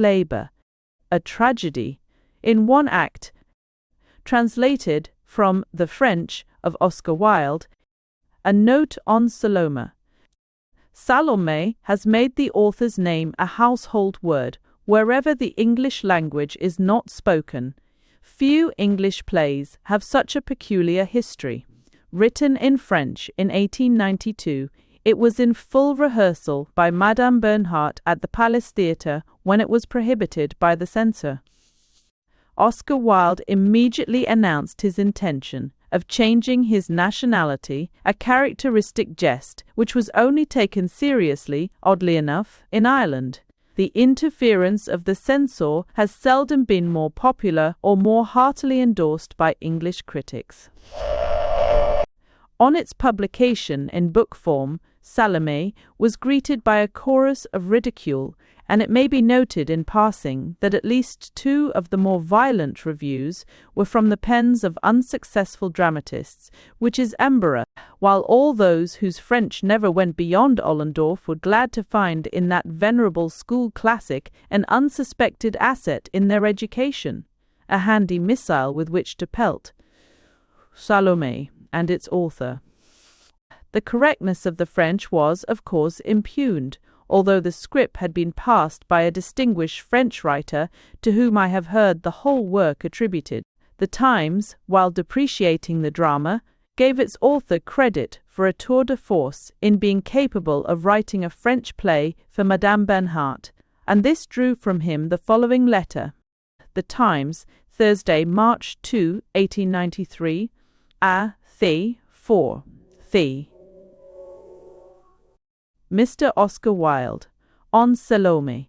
Labor, a tragedy, in one act, translated from the French of Oscar Wilde, a note on Salomé. Salomé has made the author's name a household word wherever the English language is not spoken. Few English plays have such a peculiar history. Written in French in 1892, it was in full rehearsal by Madame Bernhardt at the Palace Theatre when it was prohibited by the censor. Oscar Wilde immediately announced his intention of changing his nationality, a characteristic jest which was only taken seriously, oddly enough, in Ireland. The interference of the censor has seldom been more popular or more heartily endorsed by English critics. On its publication in book form, Salomé was greeted by a chorus of ridicule, and it may be noted in passing that at least 2 of the more violent reviews were from the pens of unsuccessful dramatists, which is embarrassing, while all those whose French never went beyond Ollendorff were glad to find in that venerable school classic an unsuspected asset in their education, a handy missile with which to pelt Salomé and its author. The correctness of the French was, of course, impugned, although the script had been passed by a distinguished French writer to whom I have heard the whole work attributed. The Times, while depreciating the drama, gave its author credit for a tour de force in being capable of writing a French play for Madame Bernhardt, and this drew from him the following letter. The Times, Thursday, March 2, 1893, A. Thé 4. Thé. Mr. Oscar Wilde, on Salomé.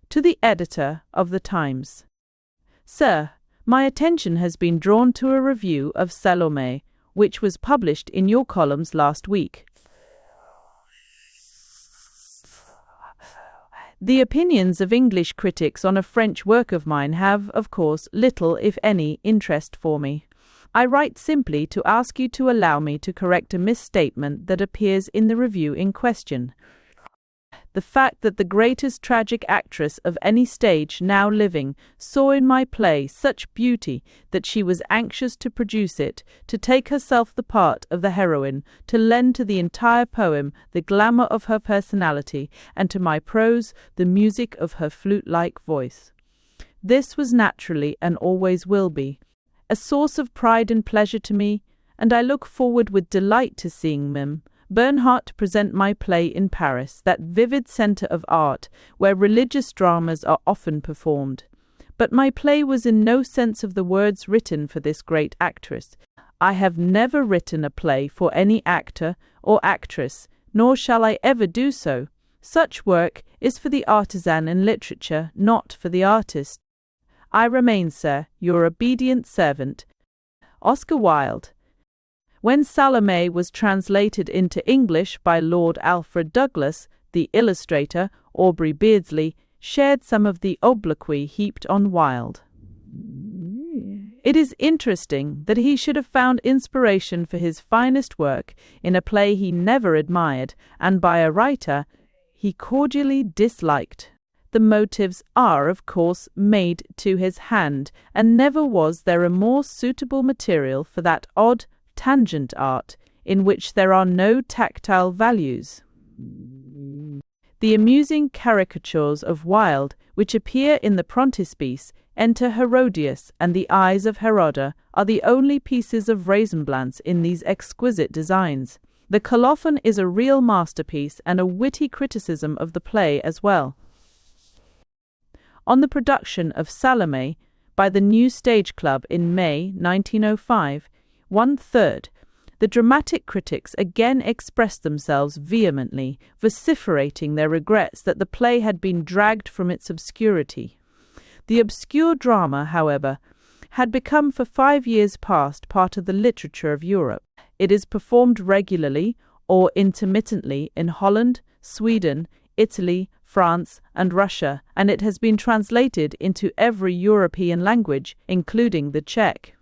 To the Editor of the Times. Sir, my attention has been drawn to a review of Salomé, which was published in your columns last week. The opinions of English critics on a French work of mine have, of course, little, if any, interest for me. I write simply to ask you to allow me to correct a misstatement that appears in the review in question. The fact that the greatest tragic actress of any stage now living saw in my play such beauty that she was anxious to produce it, to take herself the part of the heroine, to lend to the entire poem the glamour of her personality, and to my prose the music of her flute-like voice. This was naturally, and always will be, a source of pride and pleasure to me, and I look forward with delight to seeing Mme. Bernhardt present my play in Paris, that vivid centre of art where religious dramas are often performed. But my play was in no sense of the words written for this great actress. I have never written a play for any actor or actress, nor shall I ever do so. Such work is for the artisan in literature, not for the artist. I remain, sir, your obedient servant, Oscar Wilde. When Salomé was translated into English by Lord Alfred Douglas, the illustrator, Aubrey Beardsley, shared some of the obloquy heaped on Wilde. It is interesting that he should have found inspiration for his finest work in a play he never admired, and by a writer he cordially disliked. The motives are, of course, made to his hand, and never was there a more suitable material for that odd, tangent art, in which there are no tactile values. The amusing caricatures of Wilde, which appear in the frontispiece, Enter Herodias and the Eyes of Heroda, are the only pieces of vraisemblance in these exquisite designs. The colophon is a real masterpiece and a witty criticism of the play as well. On the production of Salomé by the New Stage Club in May 1905, 1/3, the dramatic critics again expressed themselves vehemently, vociferating their regrets that the play had been dragged from its obscurity. The obscure drama, however, had become for 5 years past part of the literature of Europe. It is performed regularly or intermittently in Holland, Sweden, Italy, France, and Russia, and it has been translated into every European language, including the Czech.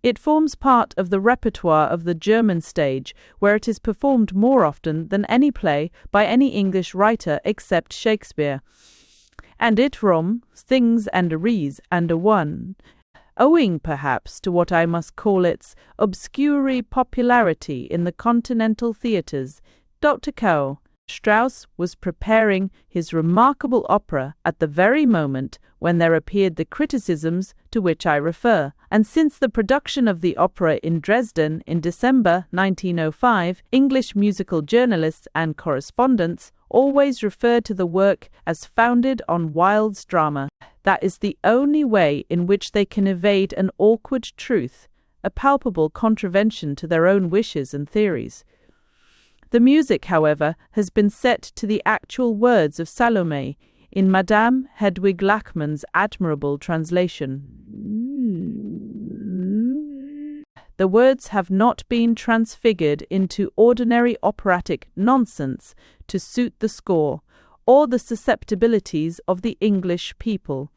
It forms part of the repertoire of the German stage, where it is performed more often than any play by any English writer except Shakespeare. and it rom, things and a rees and a one, owing perhaps to what I must call its obscure popularity in the continental theatres. Dr. Coe. Strauss was preparing his remarkable opera at the very moment when there appeared the criticisms to which I refer, and since the production of the opera in Dresden in December 1905, English musical journalists and correspondents always referred to the work as founded on Wilde's drama. That is the only way in which they can evade an awkward truth, a palpable contravention to their own wishes and theories. The music, however, has been set to the actual words of Salomé in Madame Hedwig Lachmann's admirable translation. The words have not been transfigured into ordinary operatic nonsense to suit the score or the susceptibilities of the English people.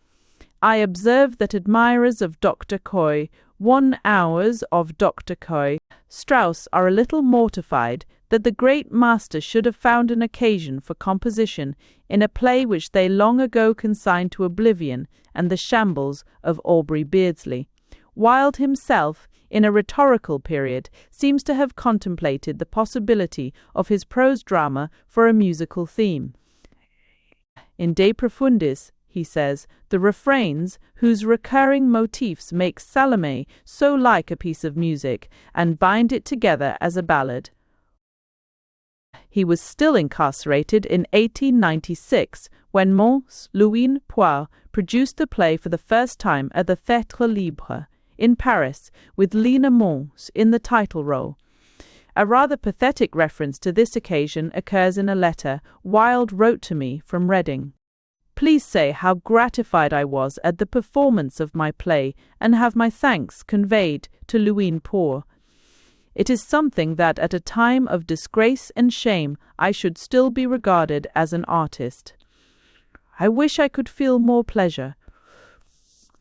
I observe that admirers of Dr. Coy, 1 hours of Dr. Coy, Strauss are a little mortified that the great master should have found an occasion for composition in a play which they long ago consigned to oblivion and the shambles of Aubrey Beardsley. Wilde himself, in a rhetorical period, seems to have contemplated the possibility of his prose drama for a musical theme. In De Profundis, he says, the refrains, whose recurring motifs make Salomé so like a piece of music, and bind it together as a ballad. He was still incarcerated in 1896 when Mons Louis Poir produced the play for the first time at the Théâtre Libre in Paris, with Lena Mons in the title role. A rather pathetic reference to this occasion occurs in a letter Wilde wrote to me from Reading. Please say how gratified I was at the performance of my play, and have my thanks conveyed to Louis Poir. It is something that at a time of disgrace and shame I should still be regarded as an artist. I wish I could feel more pleasure,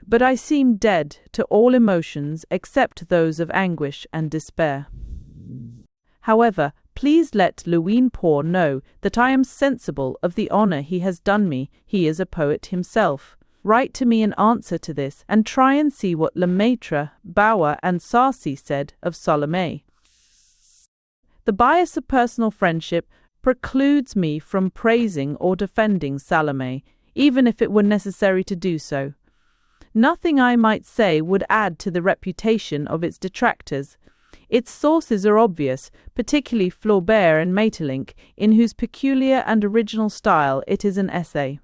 but I seem dead to all emotions except those of anguish and despair. However, please let Louis Poir know that I am sensible of the honor he has done me. He is a poet himself. Write to me in answer to this, and try and see what Lemaitre, Bauer, and Sarcey said of Salomé. The bias of personal friendship precludes me from praising or defending Salomé, even if it were necessary to do so. Nothing I might say would add to the reputation of its detractors. Its sources are obvious, particularly Flaubert and Maeterlinck, in whose peculiar and original style it is an essay.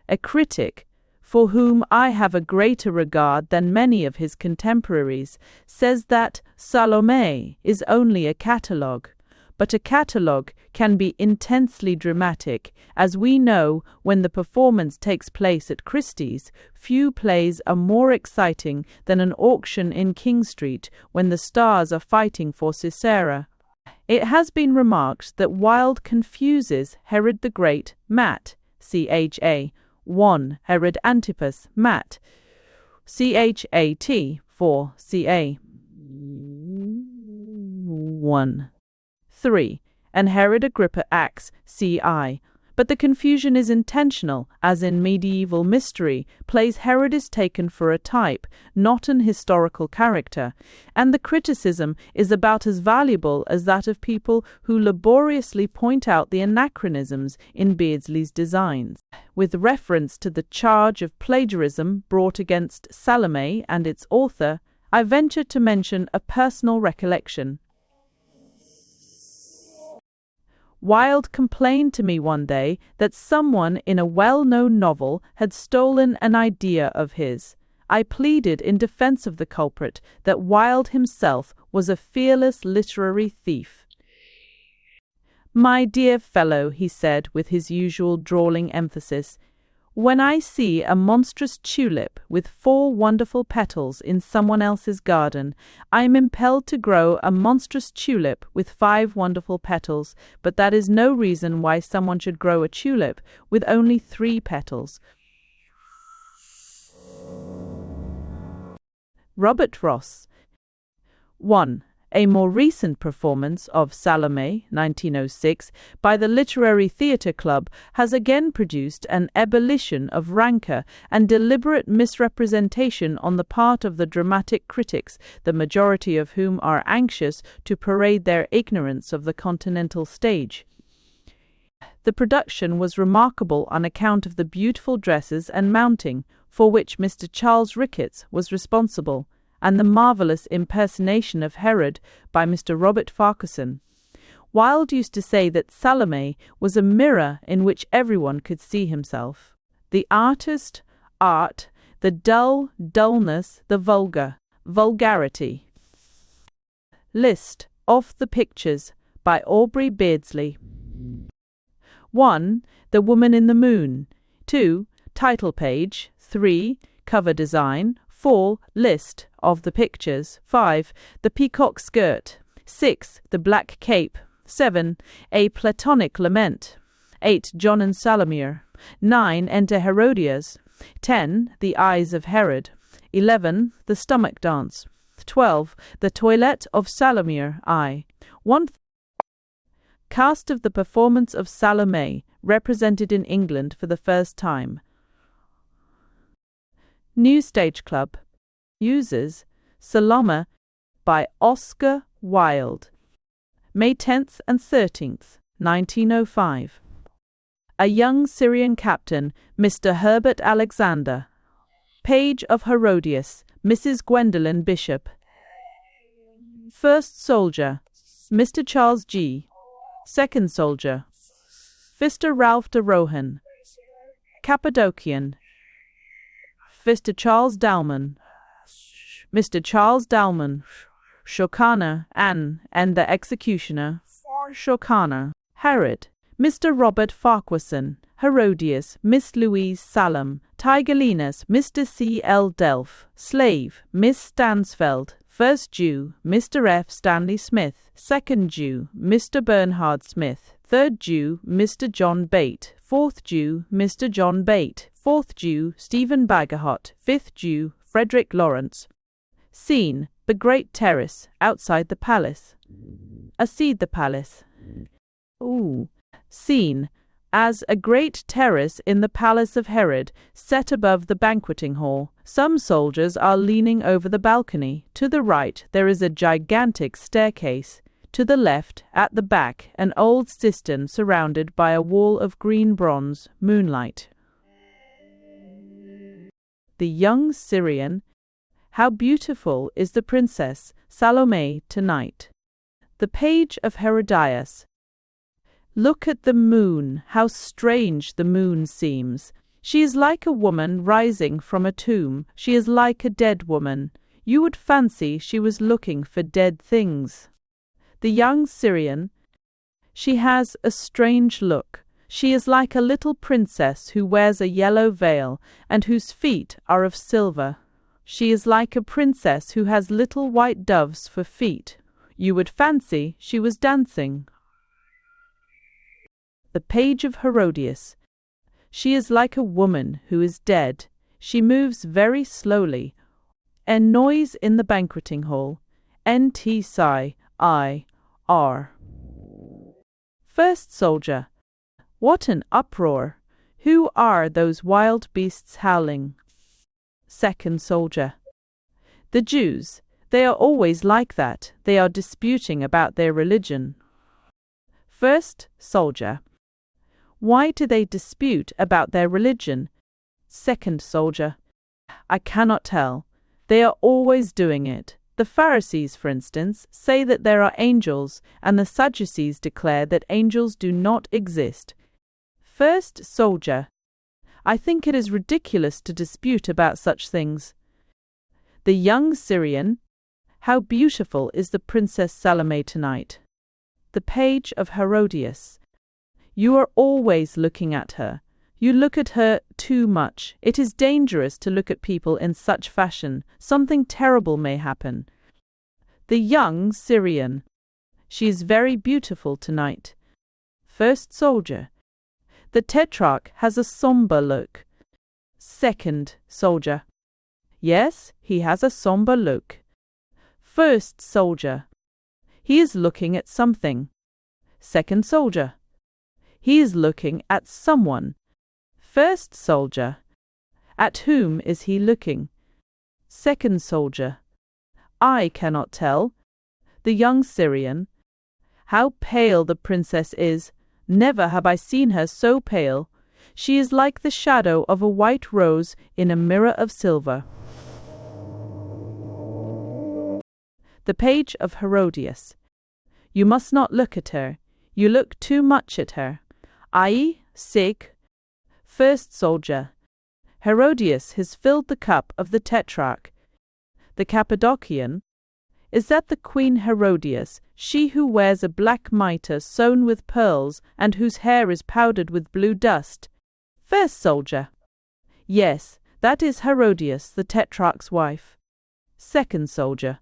A critic, for whom I have a greater regard than many of his contemporaries, says that Salomé is only a catalogue. But a catalogue can be intensely dramatic. As we know, when the performance takes place at Christie's, few plays are more exciting than an auction in King Street when the stars are fighting for Sisera. It has been remarked that Wilde confuses Herod the Great, Mat, Cha, 1 Herod Antipas, Mat, Chat, 4 Ca, 1. 3. And Herod Agrippa Acts, Ci. But the confusion is intentional, as in medieval mystery, plays Herod is taken for a type, not an historical character, and the criticism is about as valuable as that of people who laboriously point out the anachronisms in Beardsley's designs. With reference to the charge of plagiarism brought against Salomé and its author, I venture to mention a personal recollection. Wilde complained to me one day that someone in a well-known novel had stolen an idea of his. I pleaded in defense of the culprit that Wilde himself was a fearless literary thief. "My dear fellow," he said with his usual drawling emphasis, "when I see a monstrous tulip with 4 wonderful petals in someone else's garden, I am impelled to grow a monstrous tulip with 5 wonderful petals, but that is no reason why someone should grow a tulip with only 3 petals." Robert Ross. 1. A more recent performance of Salomé, 1906, by the Literary Theatre Club has again produced an ebullition of rancour and deliberate misrepresentation on the part of the dramatic critics, the majority of whom are anxious to parade their ignorance of the continental stage. The production was remarkable on account of the beautiful dresses and mounting, for which Mr. Charles Ricketts was responsible, and the marvellous impersonation of Herod by Mr. Robert Farquharson. Wilde used to say that Salomé was a mirror in which everyone could see himself. The artist, art, the dull, dullness, the vulgar, vulgarity. List of the pictures by Aubrey Beardsley. 1. The Woman in the Moon. 2. Title page. 3. Cover design. 4. List of the pictures. 5. The Peacock Skirt. 6. The Black Cape. 7. A Platonic Lament. 8. John and Salomé. 9. Enter Herodias. 10. The Eyes of Herod. 11. The Stomach Dance. 12. The Toilette of Salomé. 1. Cast of the performance of Salomé, represented in England for the first time. New Stage Club. Users Salomé by Oscar Wilde. May 10th and 13th, 1905. A young Syrian captain, Mr. Herbert Alexander. Page of Herodias, Mrs. Gwendolen Bishop. First soldier, Mr. Charles G. Second soldier, Mr. Ralph de Rohan. Cappadocian, Mr. Charles Dalman. Mr. Charles Dalman. Shokana, Anne, and the executioner, Shokana. Herod, Mr. Robert Farquharson. Herodias, Miss Louise Salem. Tigellinus, Mr. C. L. Delph. Slave, Miss Stansfeld. First Jew, Mr. F. Stanley Smith. Second Jew, Mr. Bernhard Smith. Third Jew, Mr. John Bate. Fourth Jew, Mr. John Bate. Fourth Jew, Stephen Bagehot. Fifth Jew, Frederick Lawrence. Scene, the Great Terrace, outside the palace. Aside the palace. Scene, as a great terrace in the palace of Herod, set above the banqueting hall. Some soldiers are leaning over the balcony. To the right there is a gigantic staircase. To the left, at the back, an old cistern surrounded by a wall of green bronze, moonlight. The young Syrian. How beautiful is the Princess Salomé tonight. The page of Herodias. Look at the moon, how strange the moon seems. She is like a woman rising from a tomb. She is like a dead woman. You would fancy she was looking for dead things. The young Syrian. She has a strange look. She is like a little princess who wears a yellow veil and whose feet are of silver. She is like a princess who has little white doves for feet. You would fancy she was dancing. The page of Herodias. She is like a woman who is dead. She moves very slowly. En noise in the banqueting hall. Nt psi I R. First soldier. What an uproar! Who are those wild beasts howling? Second soldier. The Jews. They are always like that. They are disputing about their religion. First soldier. Why do they dispute about their religion? Second soldier. I cannot tell. They are always doing it. The Pharisees, for instance, say that there are angels, and the Sadducees declare that angels do not exist. First soldier. I think it is ridiculous to dispute about such things. The young Syrian. How beautiful is the Princess Salomé tonight. The page of Herodias. You are always looking at her. You look at her too much. It is dangerous to look at people in such fashion. Something terrible may happen. The young Syrian. She is very beautiful tonight. First soldier. The Tetrarch has a somber look. Second soldier. Yes, he has a somber look. First soldier. He is looking at something. Second soldier. He is looking at someone. First soldier. At whom is he looking? Second soldier. I cannot tell. The young Syrian. How pale the princess is! Never have I seen her so pale. She is like the shadow of a white rose in a mirror of silver. The page of Herodias. You must not look at her. You look too much at her. I, sick. First soldier. Herodias has filled the cup of the tetrarch. The Cappadocian. Is that the Queen Herodias, she who wears a black mitre sewn with pearls and whose hair is powdered with blue dust? First soldier. Yes, that is Herodias, the tetrarch's wife. Second soldier.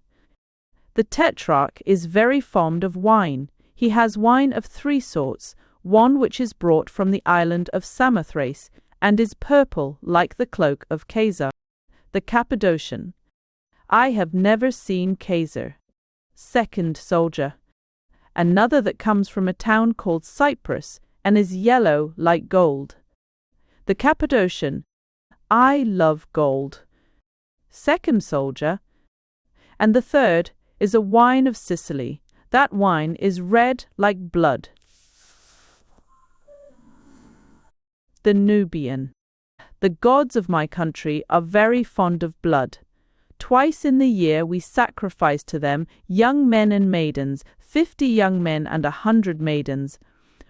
The tetrarch is very fond of wine. He has wine of 3 sorts, one which is brought from the island of Samothrace, and is purple like the cloak of Caesar. The Cappadocian. I have never seen Caesar. Second soldier. Another that comes from a town called Cyprus, and is yellow like gold. The Cappadocian. I love gold. Second soldier. And the third is a wine of Sicily. That wine is red like blood. The Nubian. The gods of my country are very fond of blood. Twice in the year we sacrifice to them young men and maidens, 50 young men and 100 maidens.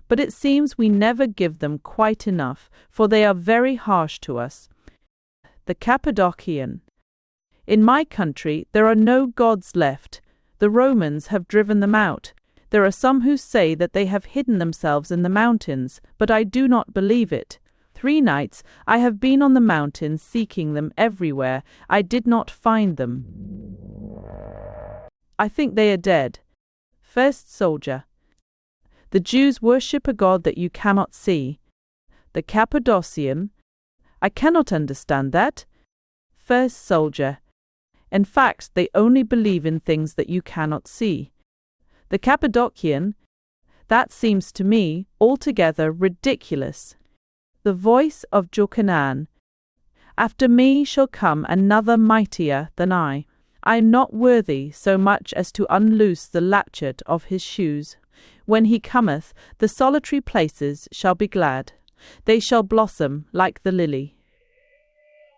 But it seems we never give them quite enough, for they are very harsh to us. The Cappadocian. In my country there are no gods left. The Romans have driven them out. There are some who say that they have hidden themselves in the mountains, but I do not believe it. 3 nights I have been on the mountains seeking them everywhere. I did not find them. I think they are dead. First soldier. The Jews worship a god that you cannot see. The Cappadocian. I cannot understand that. First soldier. In fact, they only believe in things that you cannot see. The Cappadocian. That seems to me altogether ridiculous. The voice of Jochanan. After me shall come another mightier than I. I am not worthy so much as to unloose the latchet of his shoes. When he cometh, the solitary places shall be glad. They shall blossom like the lily.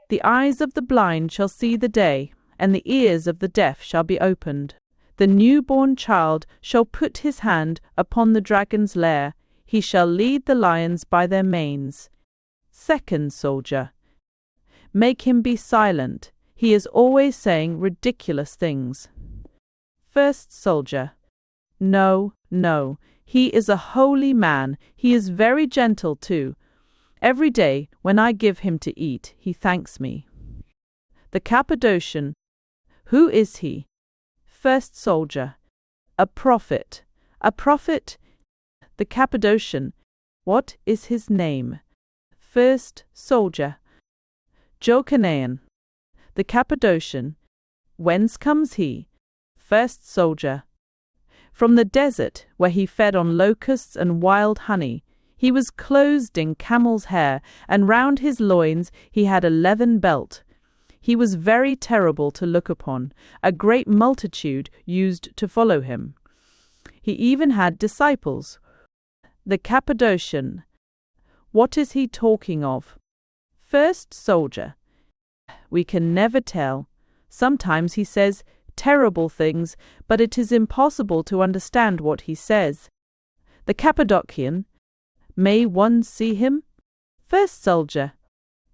The eyes of the blind shall see the day, and the ears of the deaf shall be opened. The newborn child shall put his hand upon the dragon's lair. He shall lead the lions by their manes. Second soldier. Make him be silent. He is always saying ridiculous things. First soldier. No, no. He is a holy man. He is very gentle too. Every day when I give him to eat, he thanks me. The Cappadocian. Who is he? First soldier. A prophet. A prophet? The Cappadocian. What is his name? First soldier. Jochanan. The Cappadocian. Whence comes he? First soldier. From the desert, where he fed on locusts and wild honey. He was clothed in camel's hair, and round his loins he had a leathern belt. He was very terrible to look upon. A great multitude used to follow him. He even had disciples. The Cappadocian. What is he talking of? First soldier. We can never tell. Sometimes he says terrible things, but it is impossible to understand what he says. The Cappadocian. May one see him? First soldier.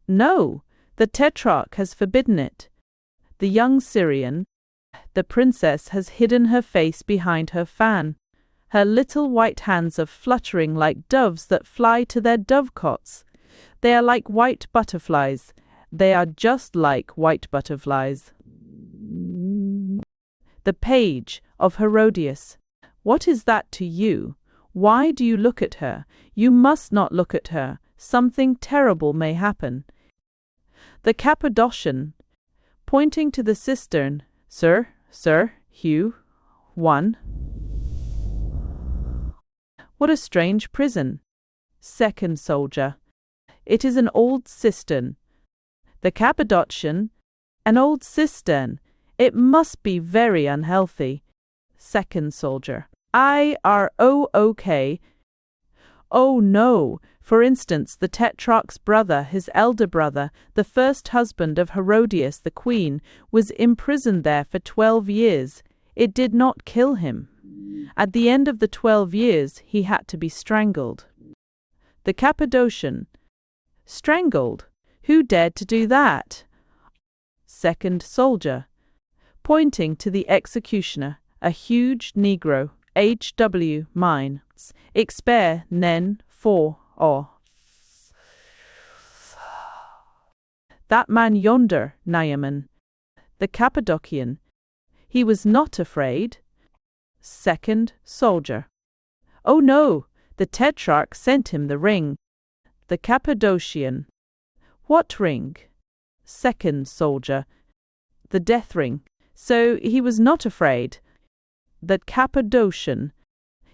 No, the tetrarch has forbidden it. The young Syrian. The princess has hidden her face behind her fan. Her little white hands are fluttering like doves that fly to their dovecots. They are like white butterflies. They are just like white butterflies. The page of Herodias. What is that to you? Why do you look at her? You must not look at her. Something terrible may happen. The Cappadocian, pointing to the cistern. Sir, Hugh, 1. What a strange prison. Second soldier. It is an old cistern. The Cappadocian. An old cistern. It must be very unhealthy. Second soldier. Okay. Oh no. For instance, the Tetrarch's brother, his elder brother, the first husband of Herodias the queen, was imprisoned there for 12 years. It did not kill him. At the end of the 12 years, he had to be strangled. The Cappadocian. Strangled? Who dared to do that? Second soldier. Pointing to the executioner, a huge Negro, H.W. mine. Expert nen for or. That man yonder, Naaman, the Cappadocian. He was not afraid. Second soldier. Oh no, the Tetrarch sent him the ring. The Cappadocian. What ring? Second soldier. The death ring. So he was not afraid. The Cappadocian.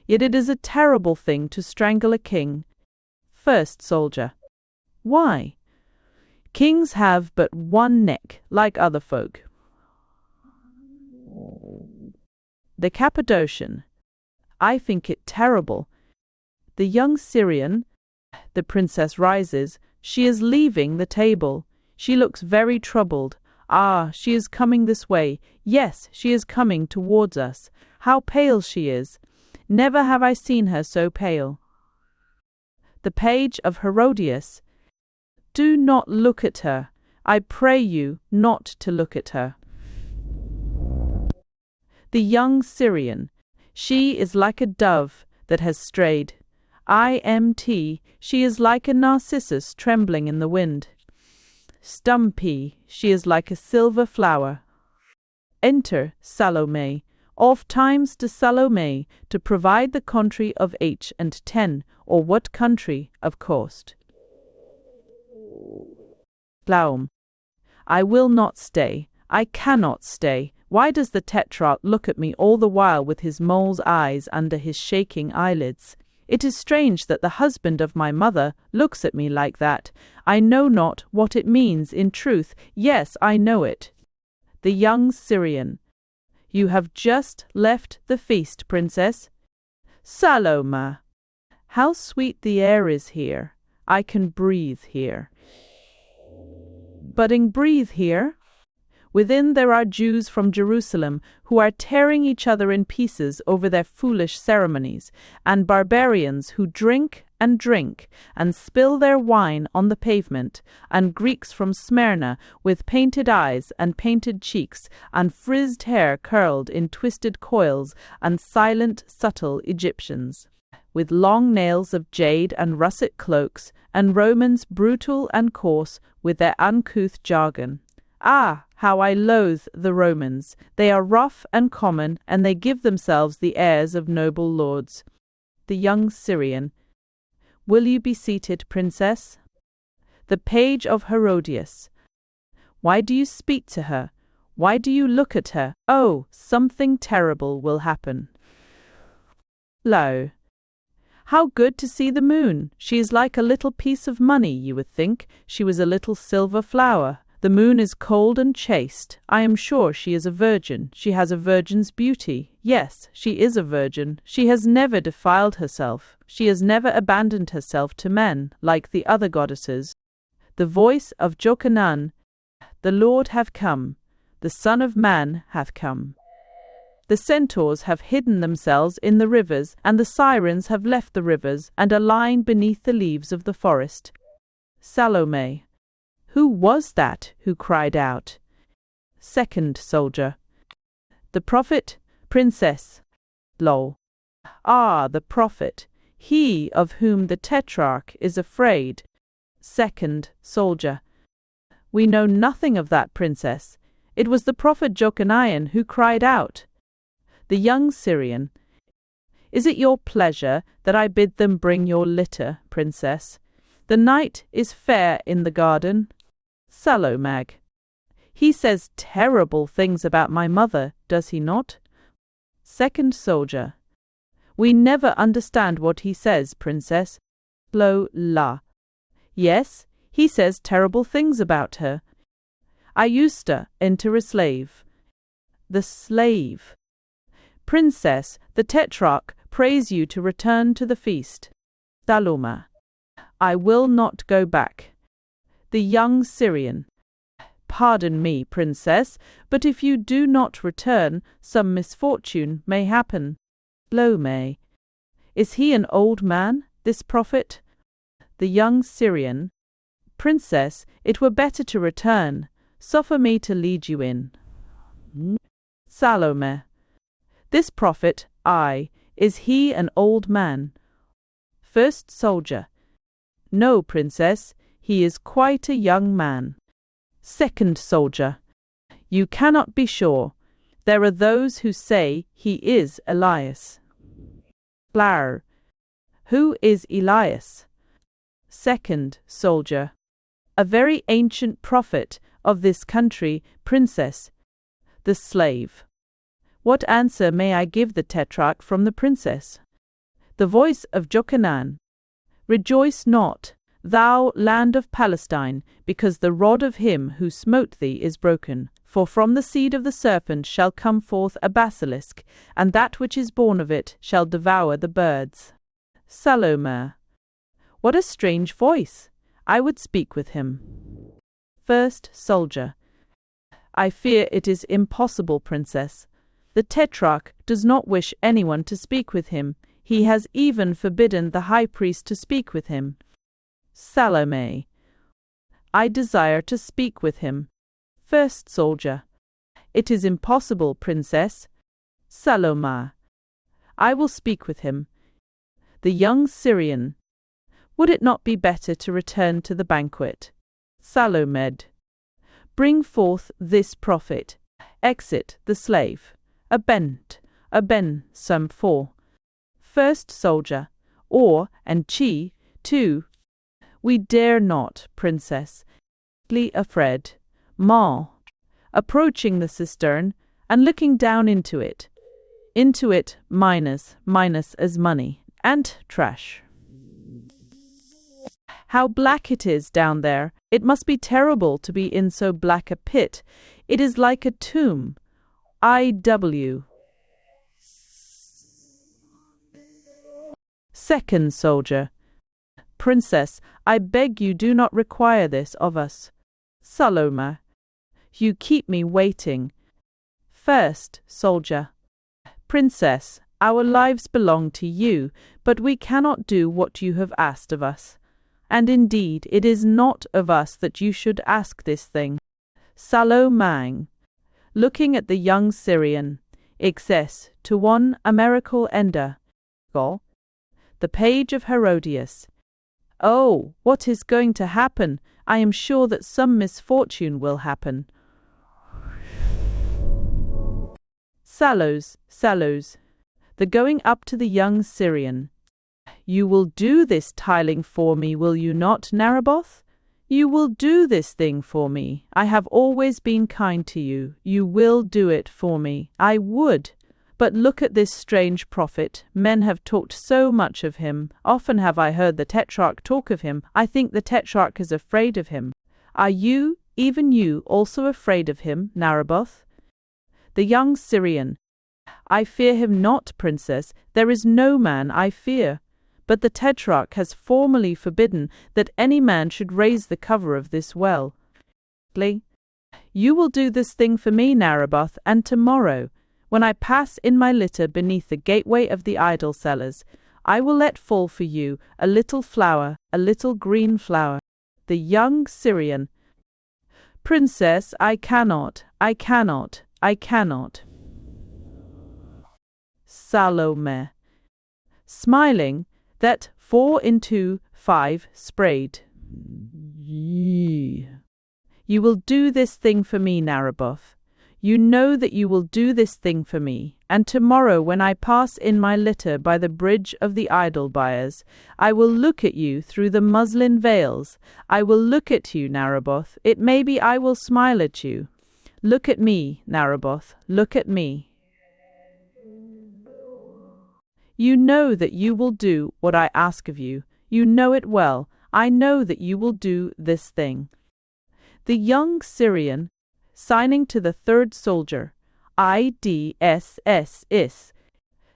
Yet it is a terrible thing to strangle a king. First soldier. Why? Kings have but one neck, like other folk. The Cappadocian. I think it terrible. The young Syrian. The princess rises. She is leaving the table. She looks very troubled. Ah, she is coming this way. Yes, she is coming towards us. How pale she is. Never have I seen her so pale. The page of Herodias. Do not look at her. I pray you not to look at her. The young Syrian. She is like a dove that has strayed. Imt. She is like a narcissus trembling in the wind. Stumpy. She is like a silver flower. Enter Salomé. Oft times to Salomé to provide the country of 8 and 10, or what country, of course. Glaum. I will not stay. I cannot stay. Why does the Tetrarch look at me all the while with his mole's eyes under his shaking eyelids? It is strange that the husband of my mother looks at me like that. I know not what it means in truth. Yes, I know it. The young Syrian. You have just left the feast, princess. Salomé. How sweet the air is here. I can breathe here. Budding breathe here? Within there are Jews from Jerusalem who are tearing each other in pieces over their foolish ceremonies, and barbarians who drink and spill their wine on the pavement, and Greeks from Smyrna with painted eyes and painted cheeks, and frizzed hair curled in twisted coils, and silent, subtle Egyptians, with long nails of jade and russet cloaks, and Romans brutal and coarse with their uncouth jargon. Ah, how I loathe the Romans! They are rough and common, and they give themselves the airs of noble lords. The young Syrian. Will you be seated, princess? The page of Herodias. Why do you speak to her? Why do you look at her? Oh, something terrible will happen. Lo. How good to see the moon! She is like a little piece of money, you would think. She was a little silver flower. The moon is cold and chaste. I am sure she is a virgin. She has a virgin's beauty. Yes, she is a virgin. She has never defiled herself. She has never abandoned herself to men, like the other goddesses. The voice of Jochanan. The Lord hath come. The Son of Man hath come. The centaurs have hidden themselves in the rivers, and the sirens have left the rivers, and are lying beneath the leaves of the forest. Salomé. Who was that who cried out? Second soldier. The prophet, princess. Lol. Ah, the prophet, he of whom the Tetrarch is afraid. Second soldier. We know nothing of that princess. It was the prophet Jochanan who cried out. The young Syrian. Is it your pleasure that I bid them bring your litter, princess? The night is fair in the garden. Salomé. He says terrible things about my mother, does he not? Second soldier. We never understand what he says, princess. La. Yes, he says terrible things about her. I used to enter a slave. The slave. Princess, the tetrarch prays you to return to the feast. Salomé. I will not go back. The young Syrian. Pardon me, princess, but if you do not return, some misfortune may happen. Salomé. Is he an old man, this prophet? The young Syrian. Princess, it were better to return. Suffer me to lead you in. Salomé. This prophet, is he an old man? First soldier. No, princess, he is quite a young man. Second soldier. You cannot be sure. There are those who say he is Elias. Flower. Who is Elias? Second soldier. A very ancient prophet of this country, princess. The slave. What answer may I give the tetrarch from the princess? The voice of Jochanan. Rejoice not, thou land of Palestine, because the rod of him who smote thee is broken. For from the seed of the serpent shall come forth a basilisk, and that which is born of it shall devour the birds. Salomé. What a strange voice! I would speak with him. First soldier. I fear it is impossible, princess. The tetrarch does not wish anyone to speak with him. He has even forbidden the high priest to speak with him. Salomé. I desire to speak with him. First soldier. It is impossible, princess. Salomé. I will speak with him. The young Syrian. Would it not be better to return to the banquet? Salomé. Bring forth this prophet. Exit the slave. Some 4. First soldier. And she, too. We dare not, princess. Afraid. Approaching the cistern, and looking down into it. Into it, minus as money, and trash. How black it is down there! It must be terrible to be in so black a pit. It is like a tomb. I.W. Second soldier. Princess, I beg you do not require this of us. Salomé. You keep me waiting. First soldier. Princess, our lives belong to you, but we cannot do what you have asked of us. And indeed, it is not of us that you should ask this thing. Salomé. Looking at the young Syrian. Excess to one a miracle ender. The page of Herodias. Oh, what is going to happen? I am sure that some misfortune will happen. Sallos. The going up to the young Syrian. You will do this tiling for me, will you not, Naboth? You will do this thing for me. I have always been kind to you. You will do it for me. I would. But look at this strange prophet. Men have talked so much of him. Often have I heard the tetrarch talk of him. I think the tetrarch is afraid of him. Are you, even you, also afraid of him, Naboth? The young Syrian. I fear him not, princess. There is no man I fear. But the tetrarch has formally forbidden that any man should raise the cover of this well. You will do this thing for me, Naboth, and tomorrow, when I pass in my litter beneath the gateway of the idol sellers, I will let fall for you a little flower, a little green flower. The young Syrian. Princess, I cannot. Salomé. Smiling, that 4 into 5 sprayed. You will do this thing for me, Naboth. You know that you will do this thing for me, and tomorrow when I pass in my litter by the bridge of the idol buyers, I will look at you through the muslin veils. I will look at you, Naboth. It may be I will smile at you. Look at me, Naboth. Look at me. You know that you will do what I ask of you. You know it well. I know that you will do this thing. The young Syrian, signing to the third soldier, IDSS,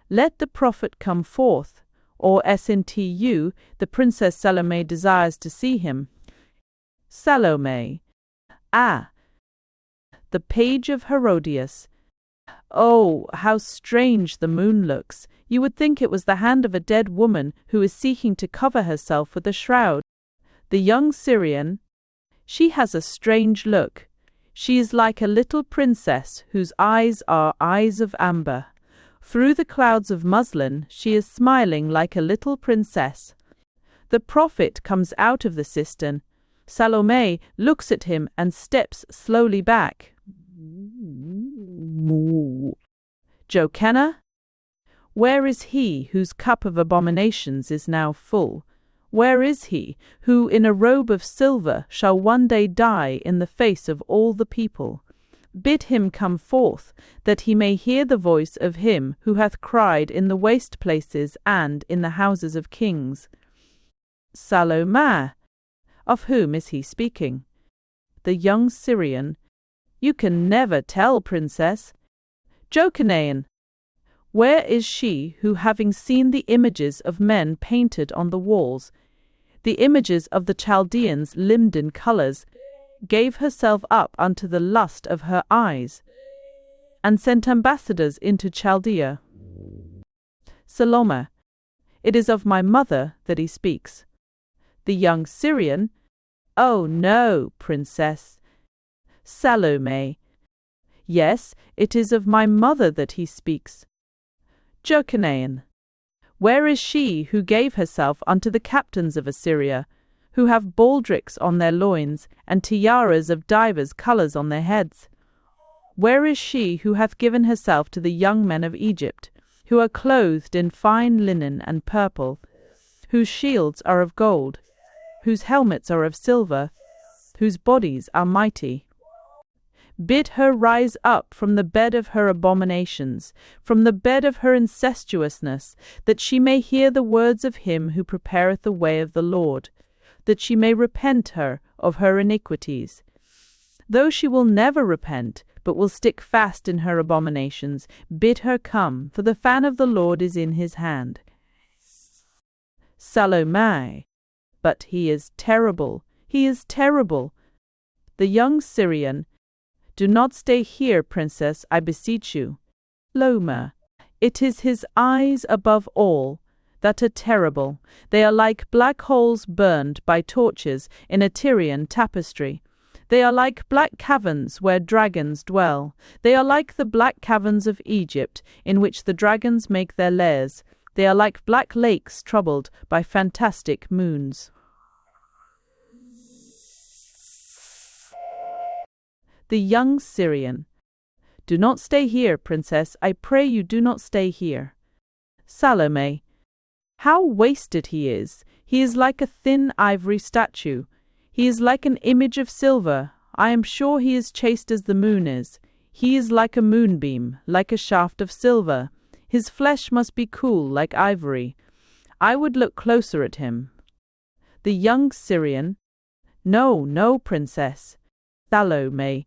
let the prophet come forth, or SNTU, the Princess Salomé desires to see him. Salomé. Ah. The page of Herodias. Oh, how strange the moon looks! You would think it was the hand of a dead woman who is seeking to cover herself with a shroud. The young Syrian. She has a strange look. She is like a little princess whose eyes are eyes of amber. Through the clouds of muslin she is smiling like a little princess. The prophet comes out of the cistern. Salomé looks at him and steps slowly back. Jokenna? Where is he whose cup of abominations is now full? Where is he who in a robe of silver shall one day die in the face of all the people? Bid him come forth, that he may hear the voice of him who hath cried in the waste places and in the houses of kings. Salomé. Of whom is he speaking? The young Syrian. You can never tell, princess. Jokenna. Where is she who, having seen the images of men painted on the walls, the images of the Chaldeans limned in colours, gave herself up unto the lust of her eyes, and sent ambassadors into Chaldea? Salomé. It is of my mother that he speaks. The young Syrian. Oh no, princess. Salomé. Yes, it is of my mother that he speaks. Jokenna. Where is she who gave herself unto the captains of Assyria, who have baldricks on their loins, and tiaras of divers colours on their heads? Where is she who hath given herself to the young men of Egypt, who are clothed in fine linen and purple, whose shields are of gold, whose helmets are of silver, whose bodies are mighty? Bid her rise up from the bed of her abominations, from the bed of her incestuousness, that she may hear the words of him who prepareth the way of the Lord, that she may repent her of her iniquities. Though she will never repent, but will stick fast in her abominations, bid her come, for the fan of the Lord is in his hand. Salomé. But he is terrible, he is terrible. The young Syrian. Do not stay here, princess, I beseech you. Salomé. It is his eyes above all that are terrible. They are like black holes burned by torches in a Tyrian tapestry. They are like black caverns where dragons dwell. They are like the black caverns of Egypt, in which the dragons make their lairs. They are like black lakes troubled by fantastic moons. The young Syrian. Do not stay here, princess, I pray you do not stay here. Salomé. How wasted he is! He is like a thin ivory statue. He is like an image of silver. I am sure he is chaste as the moon is. He is like a moonbeam, like a shaft of silver. His flesh must be cool like ivory. I would look closer at him. The young Syrian. No, no, princess. Salomé.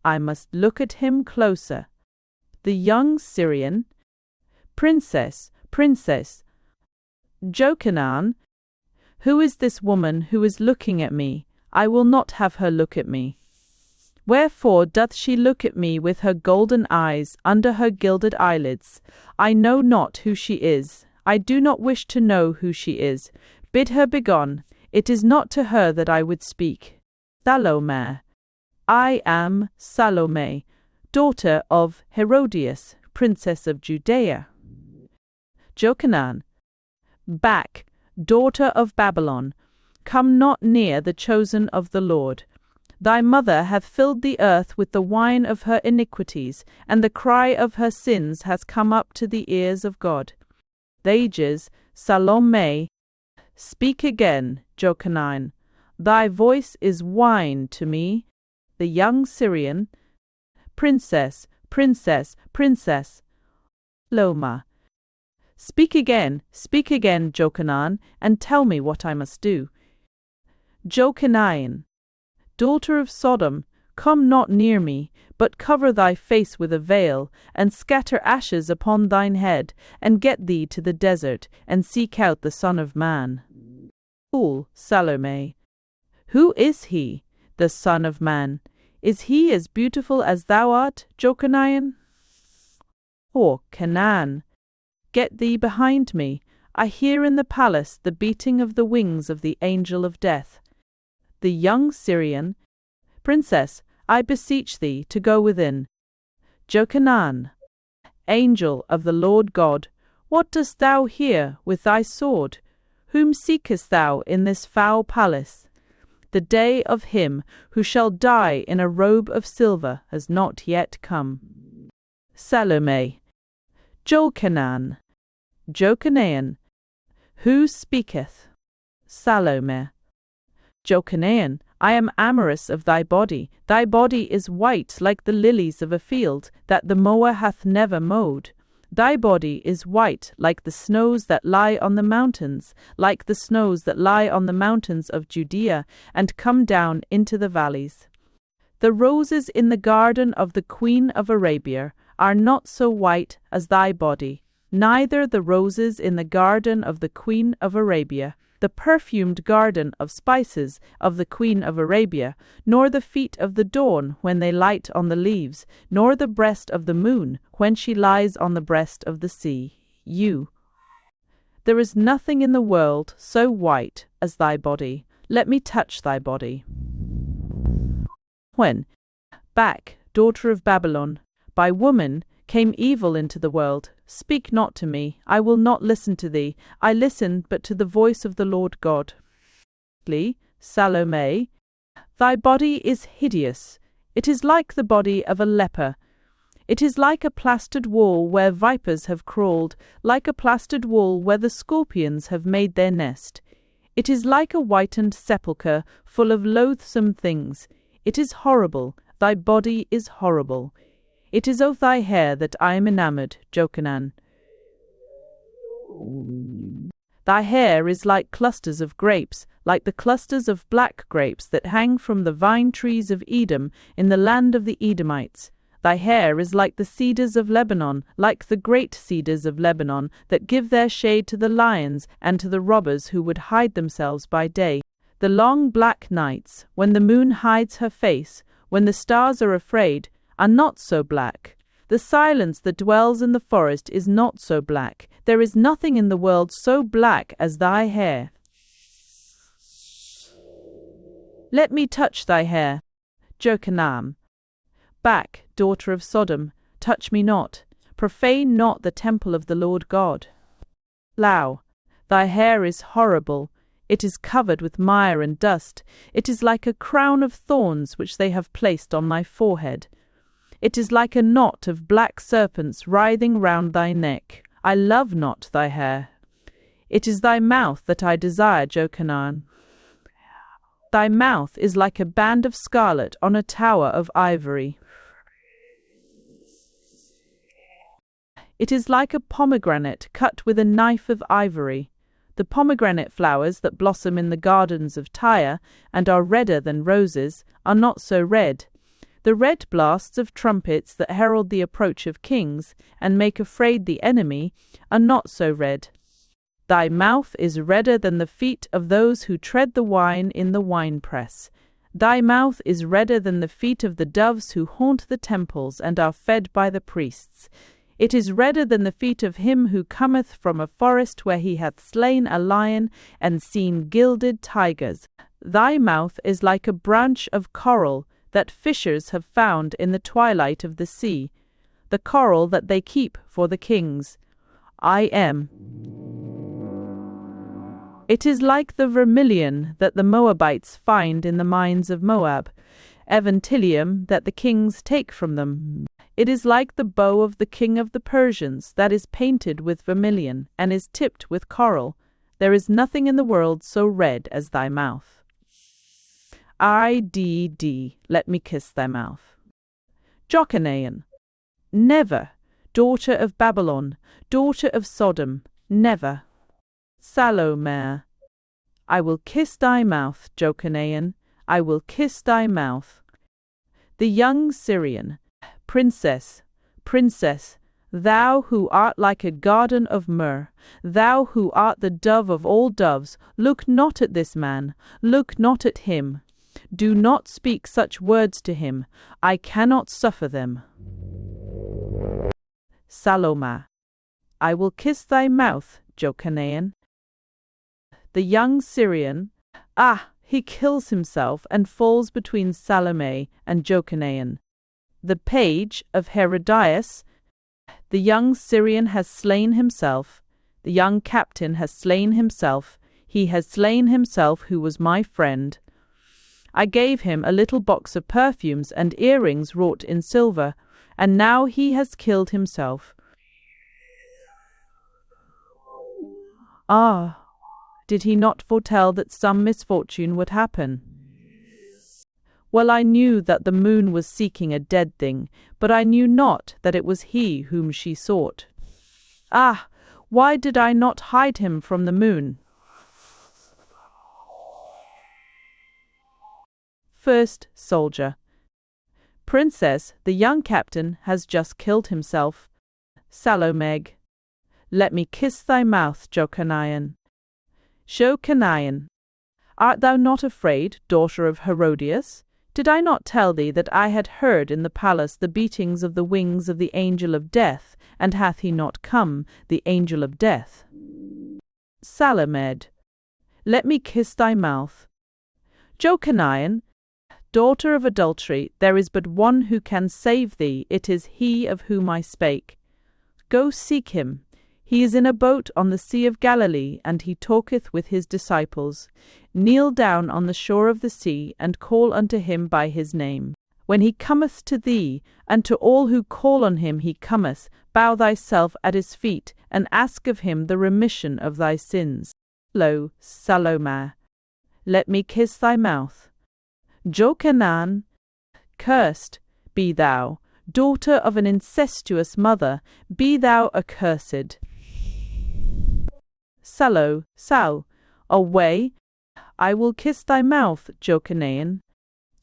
I must look at him closer. The young Syrian. Princess, princess. Jokenna. Who is this woman who is looking at me? I will not have her look at me. Wherefore doth she look at me with her golden eyes under her gilded eyelids? I know not who she is. I do not wish to know who she is. Bid her begone. It is not to her that I would speak. Salomé. I am Salomé, daughter of Herodias, princess of Judea. Jokenna. Back, daughter of Babylon, come not near the chosen of the Lord. Thy mother hath filled the earth with the wine of her iniquities, and the cry of her sins has come up to the ears of God. Ages, Salomé. Speak again, Jokenna. Thy voice is wine to me. The young Syrian. Princess, princess, princess. Salomé. Speak again, Jochanan, and tell me what I must do. Jochanan, daughter of Sodom, come not near me, but cover thy face with a veil, and scatter ashes upon thine head, and get thee to the desert, and seek out the Son of Man. Salomé. Who is he, the Son of Man? Is he as beautiful as thou art, Jochanan? Canaan. Get thee behind me. I hear in the palace the beating of the wings of the angel of death. The young Syrian. Princess, I beseech thee to go within. Jochanan. Angel of the Lord God, what dost thou here with thy sword? Whom seekest thou in this foul palace? The day of him who shall die in a robe of silver has not yet come. Salomé. Jochanan. Who speaketh? Salomé. Jochanan, I am amorous of thy body. Thy body is white like the lilies of a field that the mower hath never mowed. Thy body is white like the snows that lie on the mountains, like the snows that lie on the mountains of Judea, and come down into the valleys. The roses in the garden of the Queen of Arabia are not so white as thy body, neither the roses in the garden of the Queen of Arabia, the perfumed garden of spices of the Queen of Arabia, nor the feet of the dawn when they light on the leaves, nor the breast of the moon when she lies on the breast of the sea. There is nothing in the world so white as thy body. Let me touch thy body. When, back, daughter of Babylon, by woman came evil into the world, speak not to me, I will not listen to thee, I listen but to the voice of the Lord God. Salomé, thy body is hideous, it is like the body of a leper. It is like a plastered wall where vipers have crawled, like a plastered wall where the scorpions have made their nest. It is like a whitened sepulchre full of loathsome things. It is horrible, thy body is horrible. It is of thy hair that I am enamoured, Jochanan. Thy hair is like clusters of grapes, like the clusters of black grapes that hang from the vine trees of Edom in the land of the Edomites. Thy hair is like the cedars of Lebanon, like the great cedars of Lebanon that give their shade to the lions and to the robbers who would hide themselves by day. The long black nights, when the moon hides her face, when the stars are afraid, are not so black. The silence that dwells in the forest is not so black. There is nothing in the world so black as thy hair. Let me touch thy hair, Jochanan. Back, daughter of Sodom, touch me not. Profane not the temple of the Lord God. Thy hair is horrible. It is covered with mire and dust. It is like a crown of thorns which they have placed on thy forehead. It is like a knot of black serpents writhing round thy neck. I love not thy hair. It is thy mouth that I desire, Jochanan. Thy mouth is like a band of scarlet on a tower of ivory. It is like a pomegranate cut with a knife of ivory. The pomegranate flowers that blossom in the gardens of Tyre and are redder than roses are not so red. The red blasts of trumpets that herald the approach of kings and make afraid the enemy are not so red. Thy mouth is redder than the feet of those who tread the wine in the winepress. Thy mouth is redder than the feet of the doves who haunt the temples and are fed by the priests. It is redder than the feet of him who cometh from a forest where he hath slain a lion and seen gilded tigers. Thy mouth is like a branch of coral that fishers have found in the twilight of the sea, the coral that they keep for the kings. It is like the vermilion that the Moabites find in the mines of Moab, eventilium that the kings take from them. It is like the bow of the king of the Persians that is painted with vermilion and is tipped with coral. There is nothing in the world so red as thy mouth. Let me kiss thy mouth. Jochanan. Never, daughter of Babylon, daughter of Sodom, Never. Salomé. I will kiss thy mouth, Jochanaan, I will kiss thy mouth. The young Syrian. Princess, princess, thou who art like a garden of myrrh, thou who art the dove of all doves, look not at this man, look not at him. Do not speak such words to him, I cannot suffer them. Salomé. I will kiss thy mouth, Jochanaan. The young Syrian. Ah, he kills himself and falls between Salomé and Jochanaan. The page of Herodias. The young Syrian has slain himself. The young captain has slain himself. He has slain himself who was my friend. I gave him a little box of perfumes and earrings wrought in silver, and now he has killed himself. Ah, did he not foretell that some misfortune would happen? Well, I knew that the moon was seeking a dead thing, but I knew not that it was he whom she sought. Ah, why did I not hide him from the moon? First soldier. Princess, the young captain has just killed himself. Salomé. Let me kiss thy mouth, Jochanaan. Jochanaan. Art thou not afraid, daughter of Herodias? Did I not tell thee that I had heard in the palace the beatings of the wings of the angel of death, and hath he not come, the angel of death? Salomé. Let me kiss thy mouth. Jochanaan. Daughter of adultery, there is but one who can save thee, it is he of whom I spake. Go seek him. He is in a boat on the sea of Galilee, and he talketh with his disciples. Kneel down on the shore of the sea, and call unto him by his name. When he cometh to thee, and to all who call on him he cometh, bow thyself at his feet, and ask of him the remission of thy sins. Lo, Salomé. Let me kiss thy mouth. Jochanaan. Cursed be thou, daughter of an incestuous mother, be thou accursed. Sal, away. I will kiss thy mouth, Jochanaan.